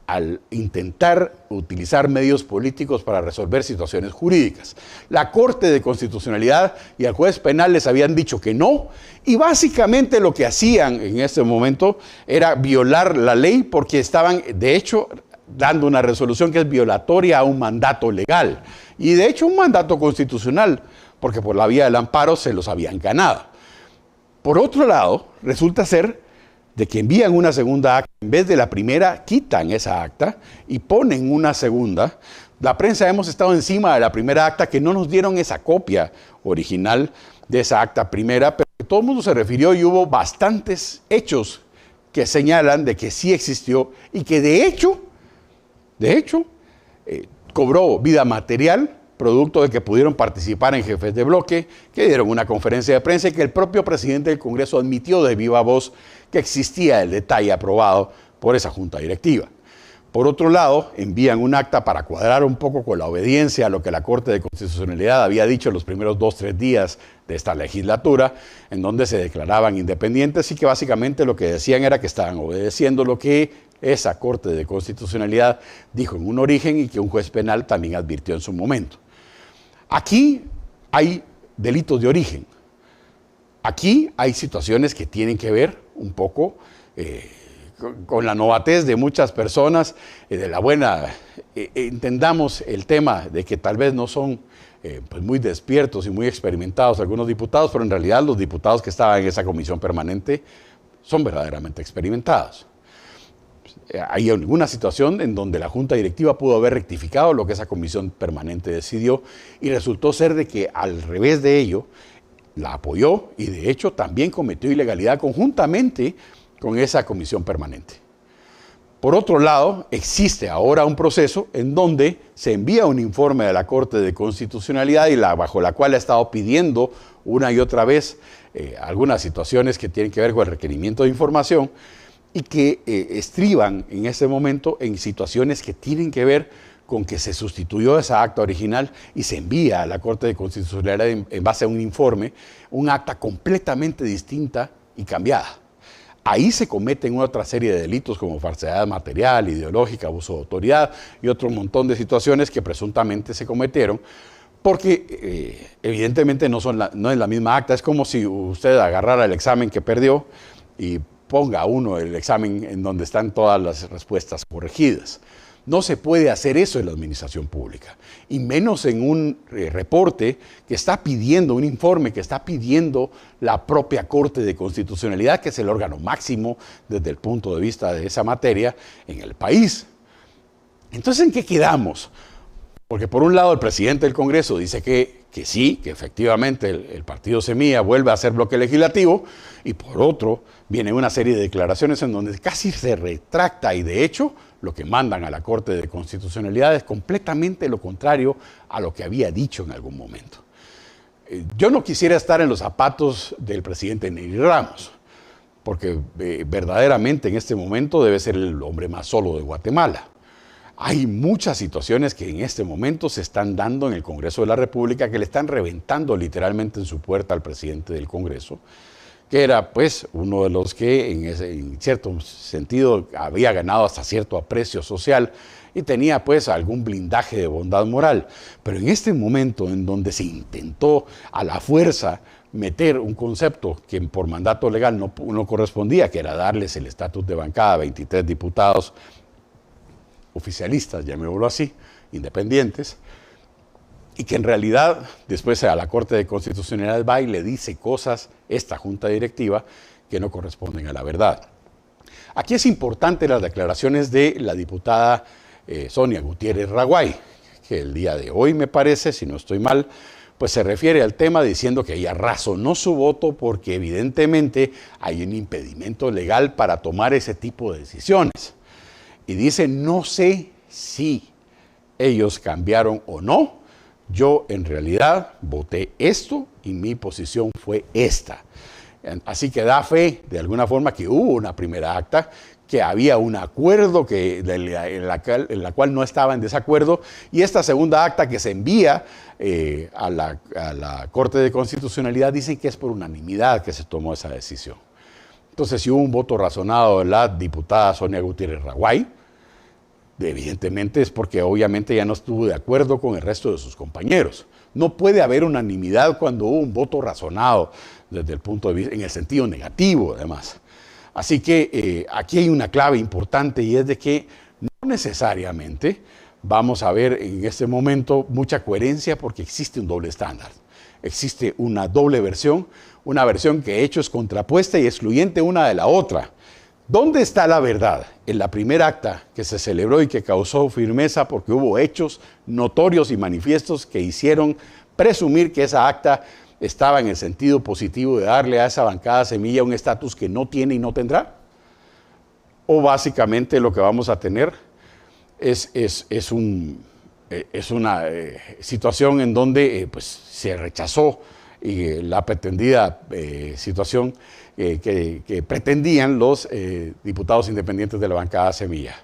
al intentar utilizar medios políticos para resolver situaciones jurídicas. La Corte de Constitucionalidad y el juez penal les habían dicho que no, y básicamente lo que hacían en ese momento era violar la ley, porque estaban, de hecho, dando una resolución que es violatoria a un mandato legal, y de hecho un mandato constitucional, porque por la vía del amparo se los habían ganado. Por otro lado, resulta ser de que envían una segunda acta, en vez de la primera, quitan esa acta y ponen una segunda. La prensa hemos estado encima de la primera acta, que no nos dieron esa copia original de esa acta primera, pero todo el mundo se refirió y hubo bastantes hechos que señalan de que sí existió y que de hecho, cobró vida material, producto de que pudieron participar en Jefes de Bloque, que dieron una conferencia de prensa y que el propio presidente del Congreso admitió de viva voz que existía el detalle aprobado por esa Junta Directiva. Por otro lado, envían un acta para cuadrar un poco con la obediencia a lo que la Corte de Constitucionalidad había dicho en los primeros 2-3 días de esta legislatura, en donde se declaraban independientes y que básicamente lo que decían era que estaban obedeciendo lo que esa Corte de Constitucionalidad dijo en un origen y que un juez penal también advirtió en su momento. Aquí hay delitos de origen. Aquí hay situaciones que tienen que ver un poco con la novatez de muchas personas, de la buena, entendamos el tema de que tal vez no son pues muy despiertos y muy experimentados algunos diputados, pero en realidad los diputados que estaban en esa comisión permanente son verdaderamente experimentados. Hay alguna situación en donde la Junta Directiva pudo haber rectificado lo que esa comisión permanente decidió y resultó ser de que al revés de ello la apoyó y de hecho también cometió ilegalidad conjuntamente con esa comisión permanente. Por otro lado, existe ahora un proceso en donde se envía un informe de la Corte de Constitucionalidad y bajo la cual ha estado pidiendo una y otra vez algunas situaciones que tienen que ver con el requerimiento de información y que estriban en este momento en situaciones que tienen que ver con que se sustituyó esa acta original y se envía a la Corte de Constitucionalidad en base a un informe, un acta completamente distinta y cambiada. Ahí se cometen otra serie de delitos como falsedad material, ideológica, abuso de autoridad y otro montón de situaciones que presuntamente se cometieron porque evidentemente no es la misma acta. Es como si usted agarrara el examen que perdió y ponga uno el examen en donde están todas las respuestas corregidas. No se puede hacer eso en la administración pública, y menos en un reporte que está pidiendo, un informe que está pidiendo la propia Corte de Constitucionalidad, que es el órgano máximo desde el punto de vista de esa materia en el país. Entonces, ¿en qué quedamos? Porque por un lado el presidente del Congreso dice que sí, que efectivamente el partido Semilla vuelve a ser bloque legislativo, y por otro viene una serie de declaraciones en donde casi se retracta, y de hecho lo que mandan a la Corte de Constitucionalidad es completamente lo contrario a lo que había dicho en algún momento. Yo no quisiera estar en los zapatos del presidente Neri Ramos, porque verdaderamente en este momento debe ser el hombre más solo de Guatemala. Hay muchas situaciones que en este momento se están dando en el Congreso de la República que le están reventando literalmente en su puerta al presidente del Congreso, que era pues uno de los que en cierto sentido había ganado hasta cierto aprecio social y tenía pues algún blindaje de bondad moral. Pero en este momento en donde se intentó a la fuerza meter un concepto que por mandato legal no correspondía, que era darles el estatus de bancada a 23 diputados oficialistas, llamémoslo así, independientes, y que en realidad después a la Corte de Constitucionalidad va y le dice cosas, esta junta directiva, que no corresponden a la verdad. Aquí es importante las declaraciones de la diputada Sonia Gutiérrez Raguay, que el día de hoy me parece, si no estoy mal, pues se refiere al tema diciendo que ella razonó su voto porque evidentemente hay un impedimento legal para tomar ese tipo de decisiones. Y dice, no sé si ellos cambiaron o no, yo en realidad voté esto y mi posición fue esta. Así que da fe, de alguna forma, que hubo una primera acta, que había un acuerdo en la cual no estaba en desacuerdo, y esta segunda acta que se envía a la Corte de Constitucionalidad dicen que es por unanimidad que se tomó esa decisión. Entonces, si hubo un voto razonado de la diputada Sonia Gutiérrez Raguay, evidentemente es porque obviamente ya no estuvo de acuerdo con el resto de sus compañeros. No puede haber unanimidad cuando hubo un voto razonado desde el punto de vista, en el sentido negativo además. Así que aquí hay una clave importante, y es de que no necesariamente vamos a ver en este momento mucha coherencia, porque existe un doble estándar. Existe una doble versión, una versión que de hecho es contrapuesta y excluyente una de la otra. ¿Dónde está la verdad? En la primera acta que se celebró y que causó firmeza porque hubo hechos notorios y manifiestos que hicieron presumir que esa acta estaba en el sentido positivo de darle a esa bancada Semilla un estatus que no tiene y no tendrá. O básicamente lo que vamos a tener es una situación en donde pues, se rechazó la pretendida situación que pretendían los diputados independientes de la bancada Semilla.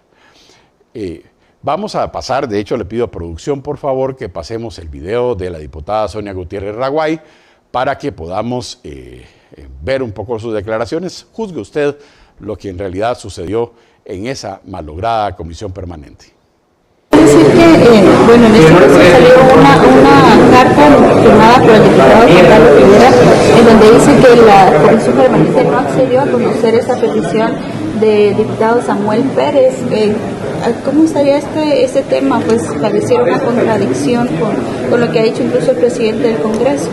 Vamos a pasar, de hecho le pido a producción por favor que pasemos el video de la diputada Sonia Gutiérrez Raguay para que podamos ver un poco sus declaraciones. Juzgue usted lo que en realidad sucedió en esa malograda comisión permanente. Decir que, bueno, en este caso salió una carta firmada por el diputado Juan Carlos Rivera, en donde dice que la comisión permanente no accedió a conocer esta petición del diputado Samuel Pérez. ¿Cómo estaría este tema? Pues pareciera una contradicción con lo que ha dicho incluso el presidente del Congreso.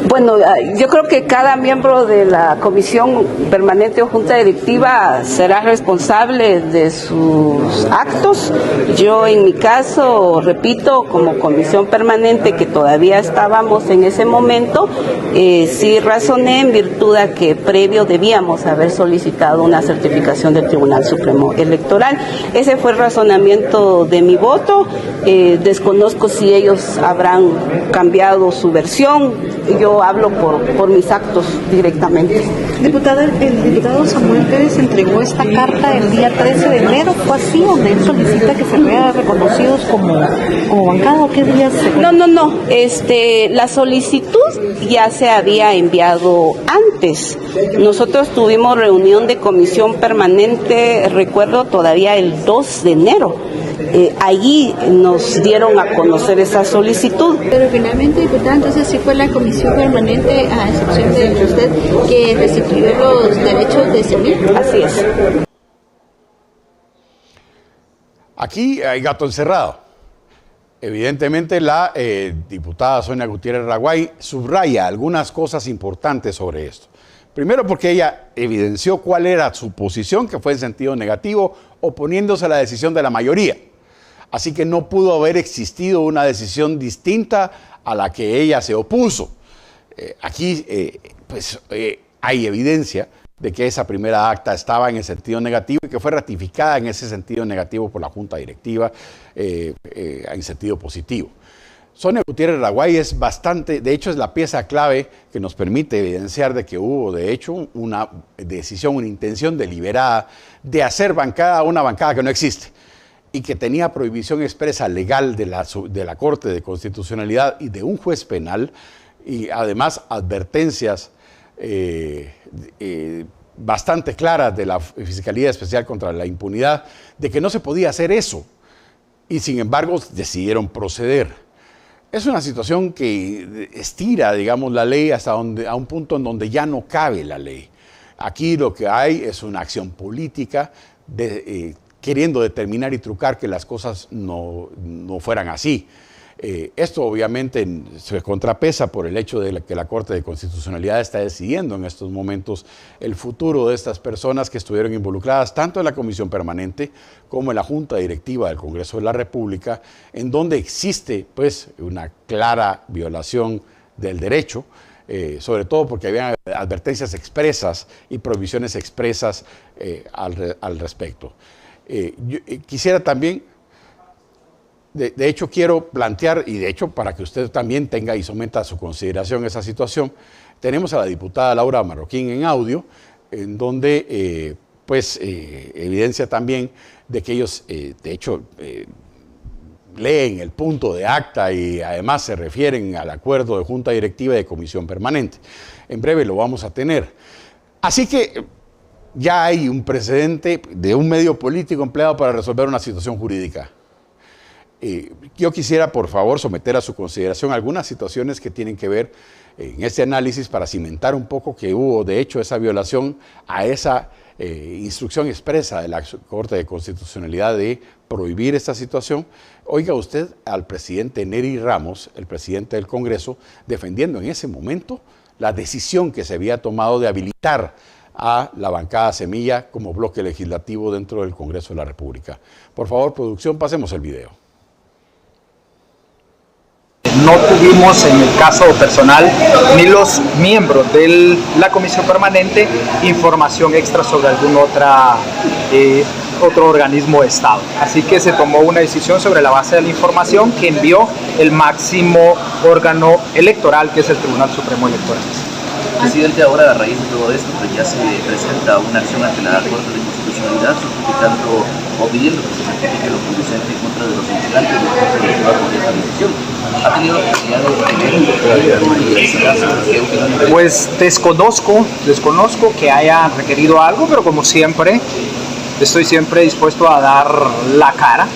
Bueno, yo creo que cada miembro de la comisión permanente o junta directiva será responsable de sus actos. Yo en mi caso, repito, como comisión permanente que todavía estábamos en ese momento, sí razoné en virtud a que previo debíamos haber solicitado una certificación del Tribunal Supremo Electoral. Ese fue el razonamiento de mi voto. Desconozco si ellos habrán cambiado su versión. Yo hablo por mis actos directamente. Diputada, el diputado Samuel Pérez entregó esta carta el día 13 de enero, ¿fue así? Donde él solicita que se vean reconocidos como bancada, ¿o qué días se... No. La solicitud ya se había enviado antes. Nosotros tuvimos reunión de comisión permanente, recuerdo todavía el 2 de enero. Allí nos dieron a conocer esa solicitud. Pero finalmente, diputada, entonces sí fue la comisión permanente, a excepción de usted, que restituyó los derechos de semilla. Así es. Aquí hay gato encerrado. Evidentemente la diputada Sonia Gutiérrez Raguay subraya algunas cosas importantes sobre esto. Primero porque ella evidenció cuál era su posición, que fue en sentido negativo, oponiéndose a la decisión de la mayoría. Así que no pudo haber existido una decisión distinta a la que ella se opuso. Aquí hay evidencia de que esa primera acta estaba en el sentido negativo y que fue ratificada en ese sentido negativo por la Junta Directiva en sentido positivo. Sonia Gutiérrez Raguay es bastante, de hecho es la pieza clave que nos permite evidenciar de que hubo de hecho una decisión, una intención deliberada de hacer bancada una bancada que no existe y que tenía prohibición expresa legal de la Corte de Constitucionalidad y de un juez penal y además advertencias bastante claras de la Fiscalía Especial contra la Impunidad de que no se podía hacer eso y sin embargo decidieron proceder. Es una situación que estira, digamos, la ley a un punto en donde ya no cabe la ley. Aquí lo que hay es una acción política queriendo determinar y trucar que las cosas no fueran así. Esto obviamente se contrapesa por el hecho de que la Corte de Constitucionalidad está decidiendo en estos momentos el futuro de estas personas que estuvieron involucradas tanto en la Comisión Permanente como en la Junta Directiva del Congreso de la República, en donde existe pues una clara violación del derecho, sobre todo porque había advertencias expresas y prohibiciones expresas al respecto. Yo quisiera también... De hecho, quiero plantear, y de hecho, para que usted también tenga y someta a su consideración esa situación, tenemos a la diputada Laura Marroquín en audio, en donde, evidencia también de que ellos, de hecho, leen el punto de acta y además se refieren al acuerdo de Junta Directiva y de Comisión Permanente. En breve lo vamos a tener. Así que ya hay un precedente de un medio político empleado para resolver una situación jurídica. Yo quisiera, por favor, someter a su consideración algunas situaciones que tienen que ver en este análisis para cimentar un poco que hubo, de hecho, esa violación a esa instrucción expresa de la Corte de Constitucionalidad de prohibir esta situación. Oiga usted al presidente Nery Ramos, el presidente del Congreso, defendiendo en ese momento la decisión que se había tomado de habilitar a la bancada Semilla como bloque legislativo dentro del Congreso de la República. Por favor, producción, pasemos el video. No tuvimos en el caso personal ni los miembros de la Comisión Permanente información extra sobre algún otro organismo de Estado. Así que se tomó una decisión sobre la base de la información que envió el máximo órgano electoral, que es el Tribunal Supremo Electoral. Presidente, ahora a raíz de todo esto, pues ya se presenta una acción ante la Corte de Constitucionalidad solicitando o pidiendo que se certifique lo conducente en contra de los integrantes del Consejo Electoral por esta decisión. ¿Ha tenido oportunidad de ver? Pues desconozco que haya requerido algo, pero como siempre, estoy siempre dispuesto a dar la cara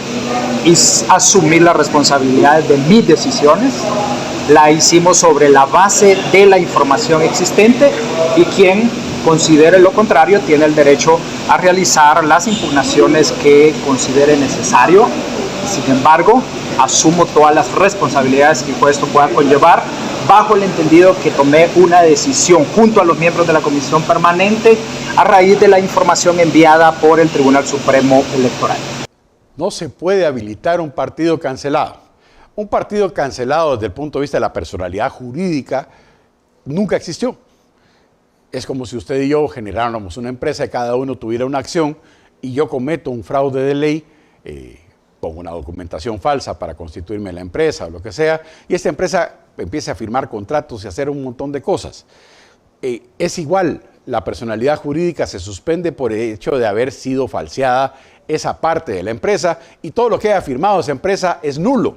y asumir las responsabilidades de mis decisiones. La hicimos sobre la base de la información existente y quien considere lo contrario tiene el derecho a realizar las impugnaciones que considere necesario. Sin embargo, asumo todas las responsabilidades que esto pueda conllevar bajo el entendido que tomé una decisión junto a los miembros de la Comisión Permanente a raíz de la información enviada por el Tribunal Supremo Electoral. No se puede habilitar un partido cancelado. Un partido cancelado desde el punto de vista de la personalidad jurídica nunca existió. Es como si usted y yo generáramos una empresa y cada uno tuviera una acción y yo cometo un fraude de ley, pongo una documentación falsa para constituirme en la empresa o lo que sea, y esta empresa empieza a firmar contratos y a hacer un montón de cosas. es igual, la personalidad jurídica se suspende por el hecho de haber sido falseada esa parte de la empresa y todo lo que haya firmado esa empresa es nulo.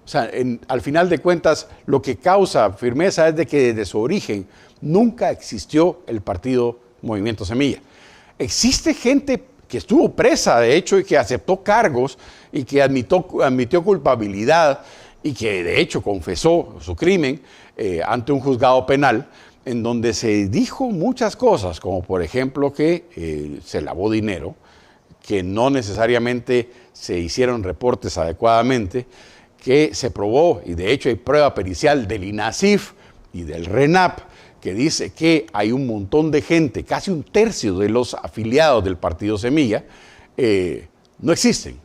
O sea, al final de cuentas, lo que causa firmeza es de que desde su origen nunca existió el partido Movimiento Semilla. Existe gente que estuvo presa, de hecho, y que aceptó cargos y que admitió culpabilidad y que de hecho confesó su crimen ante un juzgado penal, en donde se dijo muchas cosas, como por ejemplo que se lavó dinero, que no necesariamente se hicieron reportes adecuadamente, que se probó, y de hecho hay prueba pericial del INASIF y del RENAP, que dice que hay un montón de gente, casi un tercio de los afiliados del Partido Semilla, no existen.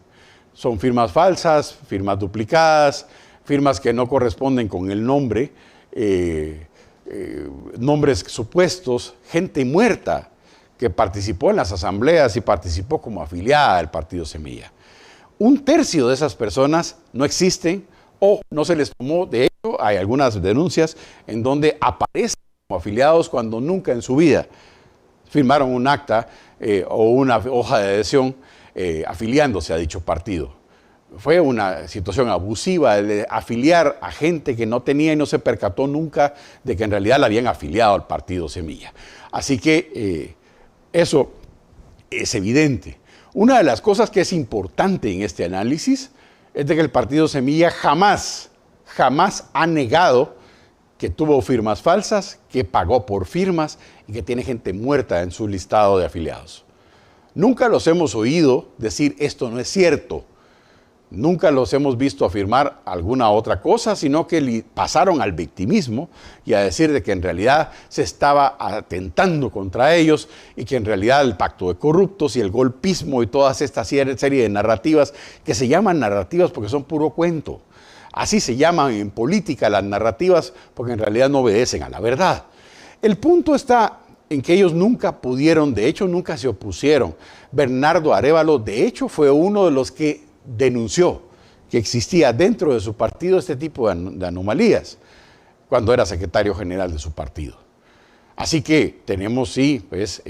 Son firmas falsas, firmas duplicadas, firmas que no corresponden con el nombre, nombres supuestos, gente muerta que participó en las asambleas y participó como afiliada del Partido Semilla. Un tercio de esas personas no existen o no se les tomó. De hecho, hay algunas denuncias en donde aparecen como afiliados cuando nunca en su vida firmaron un acta o una hoja de adhesión afiliándose a dicho partido. Fue una situación abusiva de afiliar a gente que no tenía y no se percató nunca de que en realidad la habían afiliado al Partido Semilla. Así que eso es evidente. Una de las cosas que es importante en este análisis es de que el Partido Semilla jamás ha negado que tuvo firmas falsas, que pagó por firmas y que tiene gente muerta en su listado de afiliados. Nunca los hemos oído decir esto no es cierto. Nunca los hemos visto afirmar alguna otra cosa, sino que pasaron al victimismo y a decir de que en realidad se estaba atentando contra ellos y que en realidad el pacto de corruptos y el golpismo y toda esta serie de narrativas que se llaman narrativas porque son puro cuento. Así se llaman en política las narrativas porque en realidad no obedecen a la verdad. El punto está en que ellos nunca pudieron, de hecho nunca se opusieron. Bernardo Arévalo, de hecho, fue uno de los que denunció que existía dentro de su partido este tipo de anomalías cuando era secretario general de su partido. Así que tenemos, sí, pues,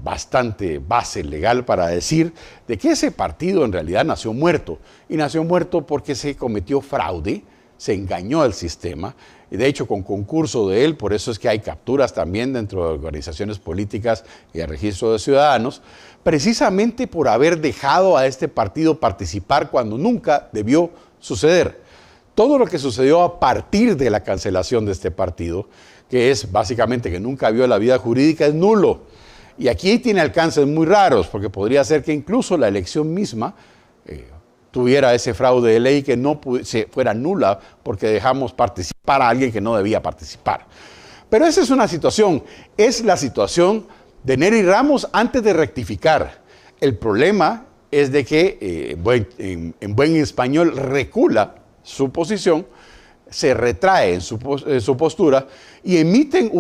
bastante base legal para decir de que ese partido en realidad nació muerto. Y nació muerto porque se cometió fraude, se engañó al sistema. Y de hecho, con concurso de él, por eso es que hay capturas también dentro de organizaciones políticas y el registro de ciudadanos, precisamente por haber dejado a este partido participar cuando nunca debió suceder. Todo lo que sucedió a partir de la cancelación de este partido, que es básicamente que nunca vio la vida jurídica, es nulo. Y aquí tiene alcances muy raros, porque podría ser que incluso la elección misma tuviera ese fraude de ley que no fuera nula porque dejamos participar a alguien que no debía participar. Pero esa es una situación, es la situación de Nery Ramos antes de rectificar. El problema es de que, en buen español, recula su posición, se retrae en su postura y emiten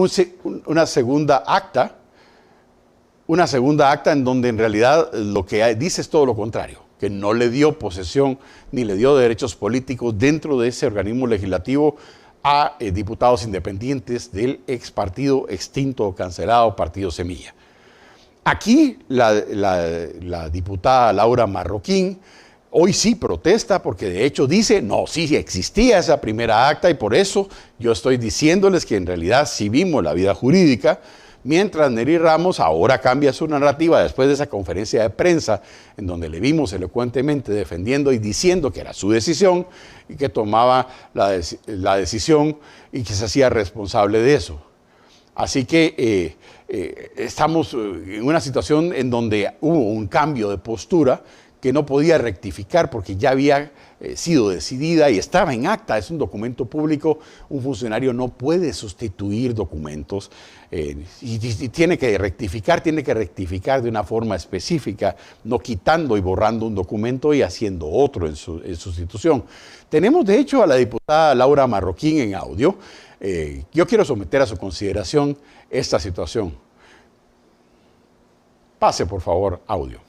una segunda acta en donde en realidad lo que dice es todo lo contrario, que no le dio posesión ni le dio derechos políticos dentro de ese organismo legislativo a diputados independientes del ex partido extinto o cancelado Partido Semilla. Aquí la diputada Laura Marroquín hoy sí protesta porque de hecho dice, no, sí existía esa primera acta y por eso yo estoy diciéndoles que en realidad sí vimos la vida jurídica, mientras Nery Ramos ahora cambia su narrativa después de esa conferencia de prensa en donde le vimos elocuentemente defendiendo y diciendo que era su decisión y que tomaba la decisión y que se hacía responsable de eso. Así que estamos en una situación en donde hubo un cambio de postura que no podía rectificar porque ya había sido decidida y estaba en acta, es un documento público, un funcionario no puede sustituir documentos y tiene que rectificar de una forma específica, no quitando y borrando un documento y haciendo otro en sustitución. Tenemos de hecho a la diputada Laura Marroquín en audio. Yo quiero someter a su consideración esta situación. Pase por favor audio.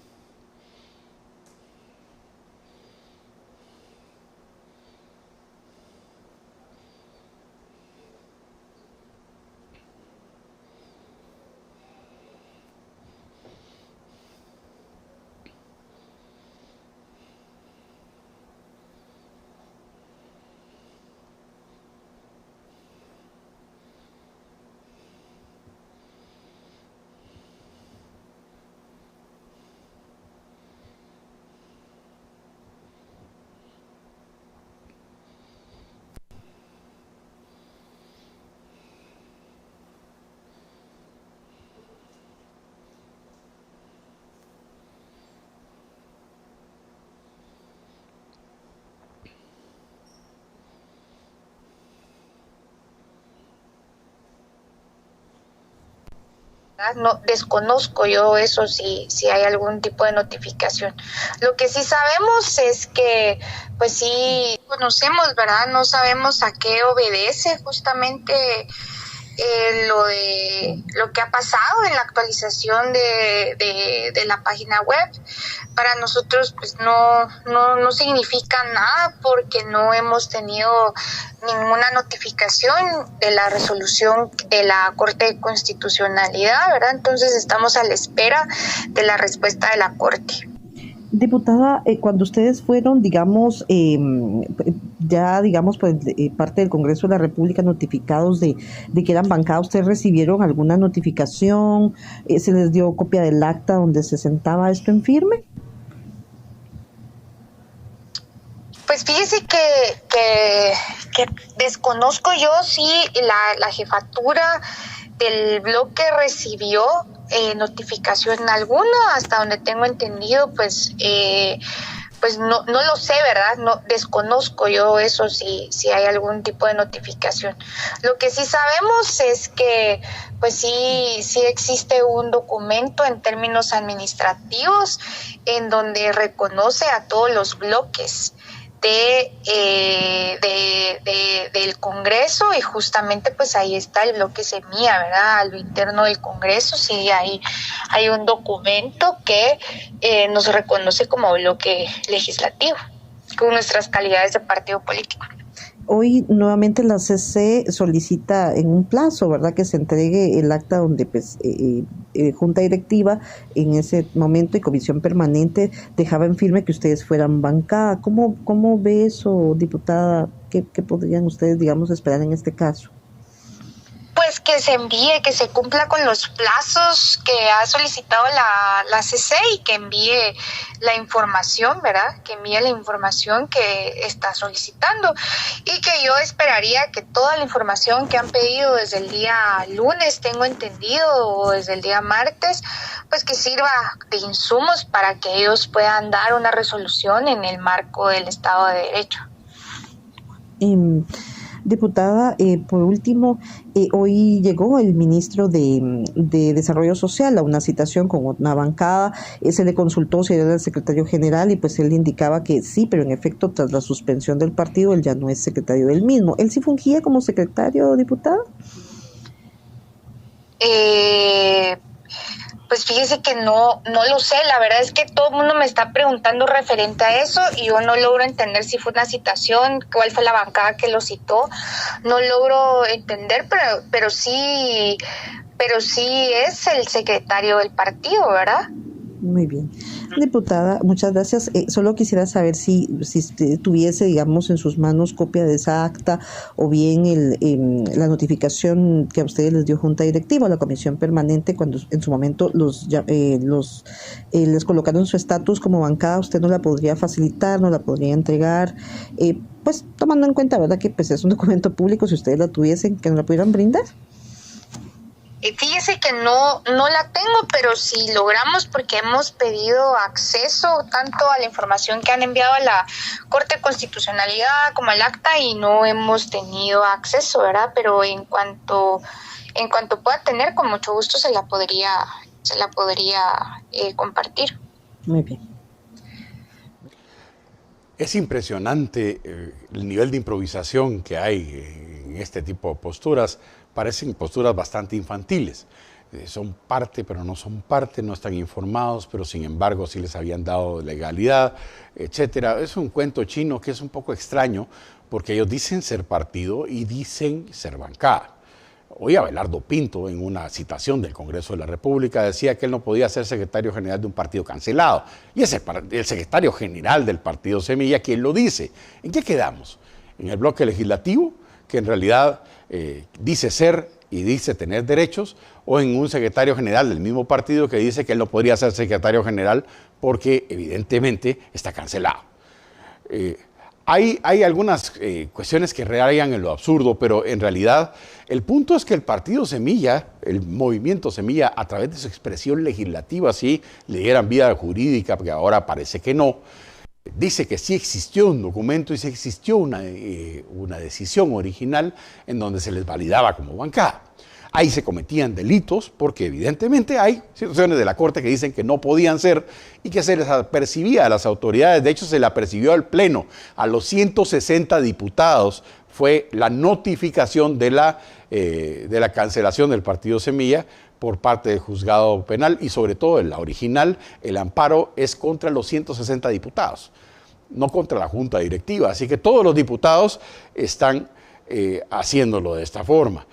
No desconozco yo eso si hay algún tipo de notificación. Lo que sí sabemos es que pues sí conocemos, ¿verdad? No sabemos a qué obedece justamente lo que ha pasado en la actualización de la página web. Para nosotros pues no significa nada porque no hemos tenido ninguna notificación de la resolución de la Corte de Constitucionalidad, ¿verdad? Entonces estamos a la espera de la respuesta de la Corte. Diputada, cuando ustedes fueron, digamos, ya, digamos, pues, parte del Congreso de la República notificados de que eran bancada, ¿ustedes recibieron alguna notificación? ¿Se les dio copia del acta donde se sentaba esto en firme? Pues fíjese que desconozco yo si la jefatura del bloque recibió notificación alguna. Hasta donde tengo entendido, pues no lo sé, ¿verdad? No desconozco yo eso si hay algún tipo de notificación. Lo que sí sabemos es que pues sí existe un documento en términos administrativos en donde reconoce a todos los bloques del Congreso, y justamente pues ahí está el bloque Semilla, ¿verdad? A lo interno del Congreso sí hay un documento que nos reconoce como bloque legislativo con nuestras calidades de partido político. Hoy nuevamente la CC solicita en un plazo, ¿verdad?, que se entregue el acta donde pues Junta Directiva en ese momento y Comisión Permanente dejaba en firme que ustedes fueran bancada. ¿Cómo ve eso, diputada? ¿Qué podrían ustedes, digamos, esperar en este caso? Pues que se envíe, que se cumpla con los plazos que ha solicitado la CC y que envíe la información, ¿verdad? Que envíe la información que está solicitando, y que yo esperaría que toda la información que han pedido desde el día lunes, tengo entendido, o desde el día martes, pues que sirva de insumos para que ellos puedan dar una resolución en el marco del Estado de Derecho. Diputada, por último, hoy llegó el ministro de Desarrollo Social a una citación con una bancada. Se le consultó si era el secretario general y pues él indicaba que sí, pero en efecto tras la suspensión del partido él ya no es secretario del mismo. ¿Él sí fungía como secretario, diputada? Pues fíjese que no lo sé. La verdad es que todo el mundo me está preguntando referente a eso y yo no logro entender si fue una citación, cuál fue la bancada que lo citó. No logro entender, pero sí es el secretario del partido, ¿verdad? Muy bien. Diputada, muchas gracias. Solo quisiera saber si tuviese, digamos, en sus manos copia de esa acta o bien la notificación que a ustedes les dio Junta Directiva o la Comisión Permanente cuando en su momento les colocaron su estatus como bancada. Usted no la podría facilitar, no la podría entregar, pues tomando en cuenta, ¿verdad?, que pues es un documento público. Si ustedes la tuviesen, que nos la pudieran brindar. Fíjese que no la tengo, pero si logramos, porque hemos pedido acceso tanto a la información que han enviado a la Corte de Constitucionalidad como al acta y no hemos tenido acceso, ¿verdad? Pero en cuanto pueda tener, con mucho gusto se la podría compartir. Muy bien. Es impresionante el nivel de improvisación que hay en este tipo de posturas. Parecen posturas bastante infantiles. Son parte, pero no son parte, no están informados, pero sin embargo sí les habían dado legalidad, etcétera. Es un cuento chino que es un poco extraño porque ellos dicen ser partido y dicen ser bancada. Hoy Abelardo Pinto, en una citación del Congreso de la República, decía que él no podía ser secretario general de un partido cancelado. Y es el secretario general del partido Semilla quien lo dice. ¿En qué quedamos? ¿En el bloque legislativo, que en realidad dice ser y dice tener derechos, o en un secretario general del mismo partido que dice que él no podría ser secretario general porque evidentemente está cancelado? Hay algunas cuestiones que rayan en lo absurdo, pero en realidad el punto es que el partido Semilla, el movimiento Semilla, a través de su expresión legislativa, sí le dieran vida jurídica, porque ahora parece que no, dice que sí existió un documento y sí existió una decisión original en donde se les validaba como bancada. ahí se cometían delitos, porque evidentemente hay situaciones de la Corte que dicen que no podían ser y que se les apercibía a las autoridades. De hecho, se le apercibió al Pleno, a los 160 diputados, fue la notificación de la cancelación del Partido Semilla por parte del juzgado penal y sobre todo en la original, el amparo es contra los 160 diputados, no contra la Junta Directiva. Así que todos los diputados están haciéndolo de esta forma.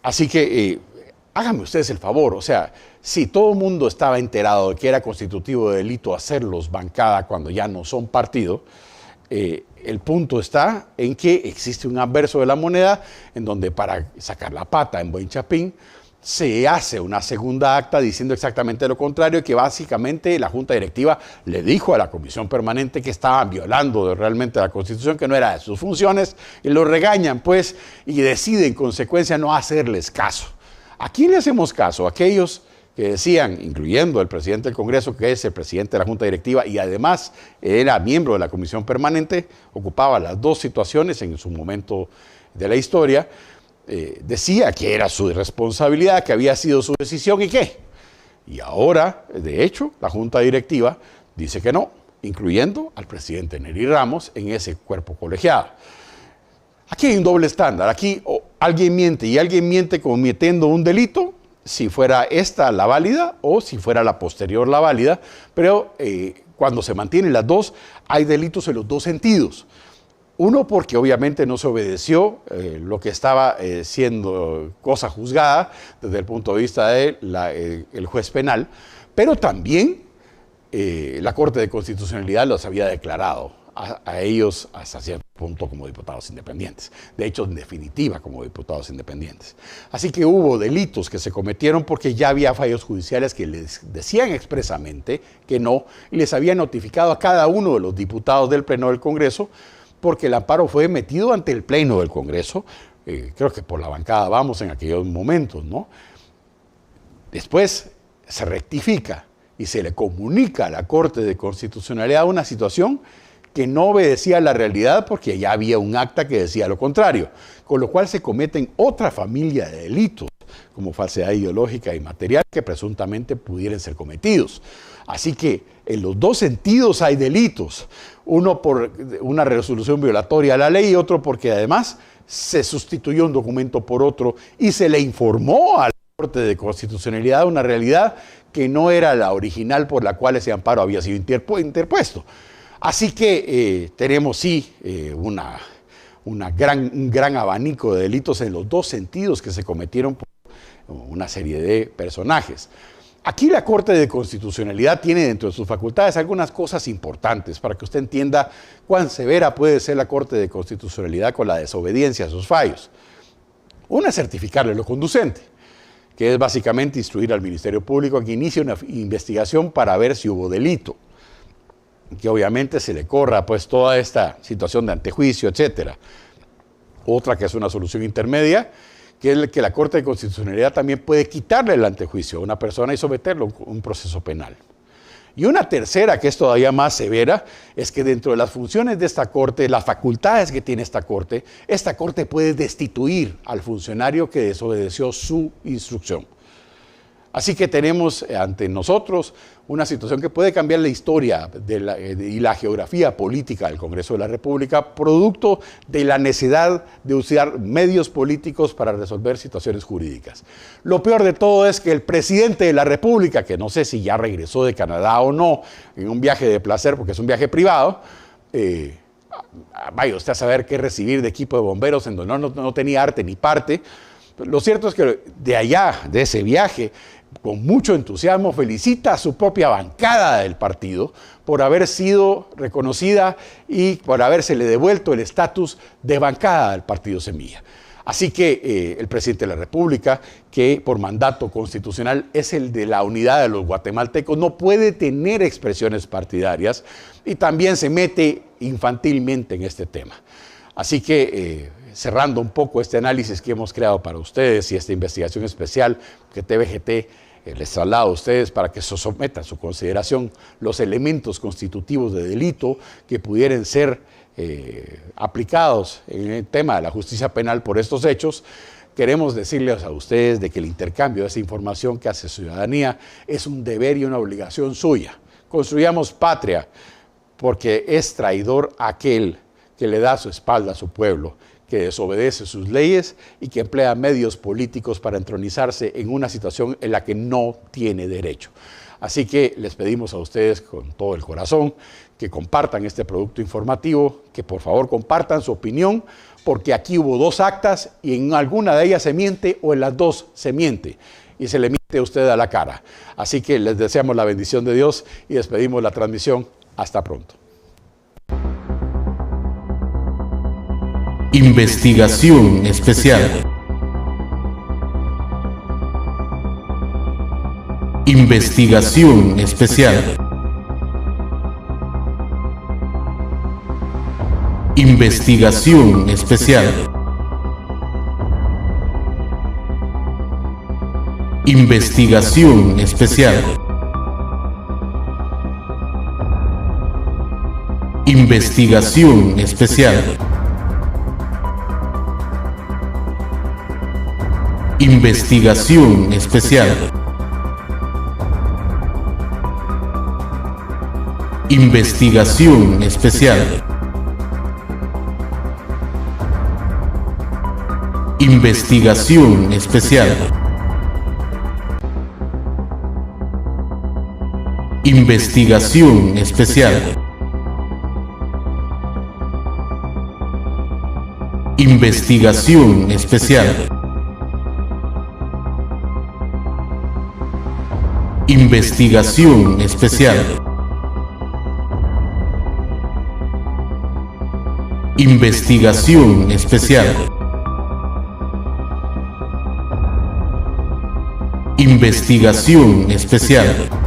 Así que háganme ustedes el favor, o sea, si todo el mundo estaba enterado de que era constitutivo de delito hacerlos bancada cuando ya no son partido, el punto está en que existe un adverso de la moneda en donde para sacar la pata en buen chapín se hace una segunda acta diciendo exactamente lo contrario, que básicamente la Junta Directiva le dijo a la Comisión Permanente que estaban violando realmente la Constitución, que no era de sus funciones, y lo regañan pues y deciden en consecuencia no hacerles caso. ¿A quién le hacemos caso? Aquellos que decían, incluyendo el presidente del Congreso, que es el presidente de la Junta Directiva y además era miembro de la Comisión Permanente, ocupaba las dos situaciones en su momento de la historia, decía que era su responsabilidad, que había sido su decisión y qué. Y ahora, de hecho, la Junta Directiva dice que no, incluyendo al presidente Nery Ramos en ese cuerpo colegiado. Aquí hay un doble estándar, aquí alguien miente y alguien miente cometiendo un delito, si fuera esta la válida o si fuera la posterior la válida, pero cuando se mantienen las dos, hay delitos en los dos sentidos. Uno, porque obviamente no se obedeció lo que estaba siendo cosa juzgada desde el punto de vista del juez penal, pero también la Corte de Constitucionalidad los había declarado a ellos hasta cierto punto como diputados independientes. De hecho, en definitiva, como diputados independientes. Así que hubo delitos que se cometieron porque ya había fallos judiciales que les decían expresamente que no, y les había notificado a cada uno de los diputados del Pleno del Congreso, porque el amparo fue metido ante el Pleno del Congreso, creo que por la bancada Vamos en aquellos momentos, ¿no? Después se rectifica y se le comunica a la Corte de Constitucionalidad una situación que no obedecía a la realidad porque ya había un acta que decía lo contrario, con lo cual se cometen otra familia de delitos, como falsedad ideológica y material, que presuntamente pudieran ser cometidos. Así que en los dos sentidos hay delitos, uno por una resolución violatoria a la ley y otro porque además se sustituyó un documento por otro y se le informó a la Corte de Constitucionalidad una realidad que no era la original por la cual ese amparo había sido interpuesto. Así que tenemos sí un gran abanico de delitos en los dos sentidos que se cometieron por una serie de personajes. Aquí la Corte de Constitucionalidad tiene dentro de sus facultades algunas cosas importantes para que usted entienda cuán severa puede ser la Corte de Constitucionalidad con la desobediencia a sus fallos. Una es certificarle lo conducente, que es básicamente instruir al Ministerio Público a que inicie una investigación para ver si hubo delito, que obviamente se le corra pues toda esta situación de antejuicio, etcétera. Otra que es una solución intermedia, que es que la Corte de Constitucionalidad también puede quitarle el antejuicio a una persona y someterlo a un proceso penal. Y una tercera, que es todavía más severa, es que dentro de las funciones de esta Corte, las facultades que tiene esta Corte puede destituir al funcionario que desobedeció su instrucción. Así que tenemos ante nosotros una situación que puede cambiar la historia y la geografía política del Congreso de la República, producto de la necesidad de usar medios políticos para resolver situaciones jurídicas. Lo peor de todo es que el presidente de la República, que no sé si ya regresó de Canadá o no, en un viaje de placer, porque es un viaje privado, vaya usted a saber qué recibir de equipo de bomberos en donde no tenía arte ni parte. Lo cierto es que de allá, de ese viaje, con mucho entusiasmo felicita a su propia bancada del partido por haber sido reconocida y por habérsele devuelto el estatus de bancada del Partido Semilla. Así que el presidente de la República, que por mandato constitucional es el de la unidad de los guatemaltecos, no puede tener expresiones partidarias y también se mete infantilmente en este tema. Así que cerrando un poco este análisis que hemos creado para ustedes y esta investigación especial que TVGT les traslada a ustedes para que se sometan a su consideración los elementos constitutivos de delito que pudieran ser aplicados en el tema de la justicia penal por estos hechos, queremos decirles a ustedes de que el intercambio de esa información que hace ciudadanía es un deber y una obligación suya. Construyamos patria, porque es traidor aquel que le da su espalda a su pueblo, que desobedece sus leyes y que emplea medios políticos para entronizarse en una situación en la que no tiene derecho. Así que les pedimos a ustedes con todo el corazón que compartan este producto informativo, que por favor compartan su opinión, porque aquí hubo 2 actas y en alguna de ellas se miente o en las 2 se miente y se le miente a usted a la cara. Así que les deseamos la bendición de Dios y despedimos la transmisión. Hasta pronto. Investigación especial. Investigación especial. Investigación especial. Investigación especial. Investigación especial. Investigación especial. Investigación especial. Investigación especial. Investigación especial. Investigación especial. Investigación especial. Investigación especial. Investigación especial.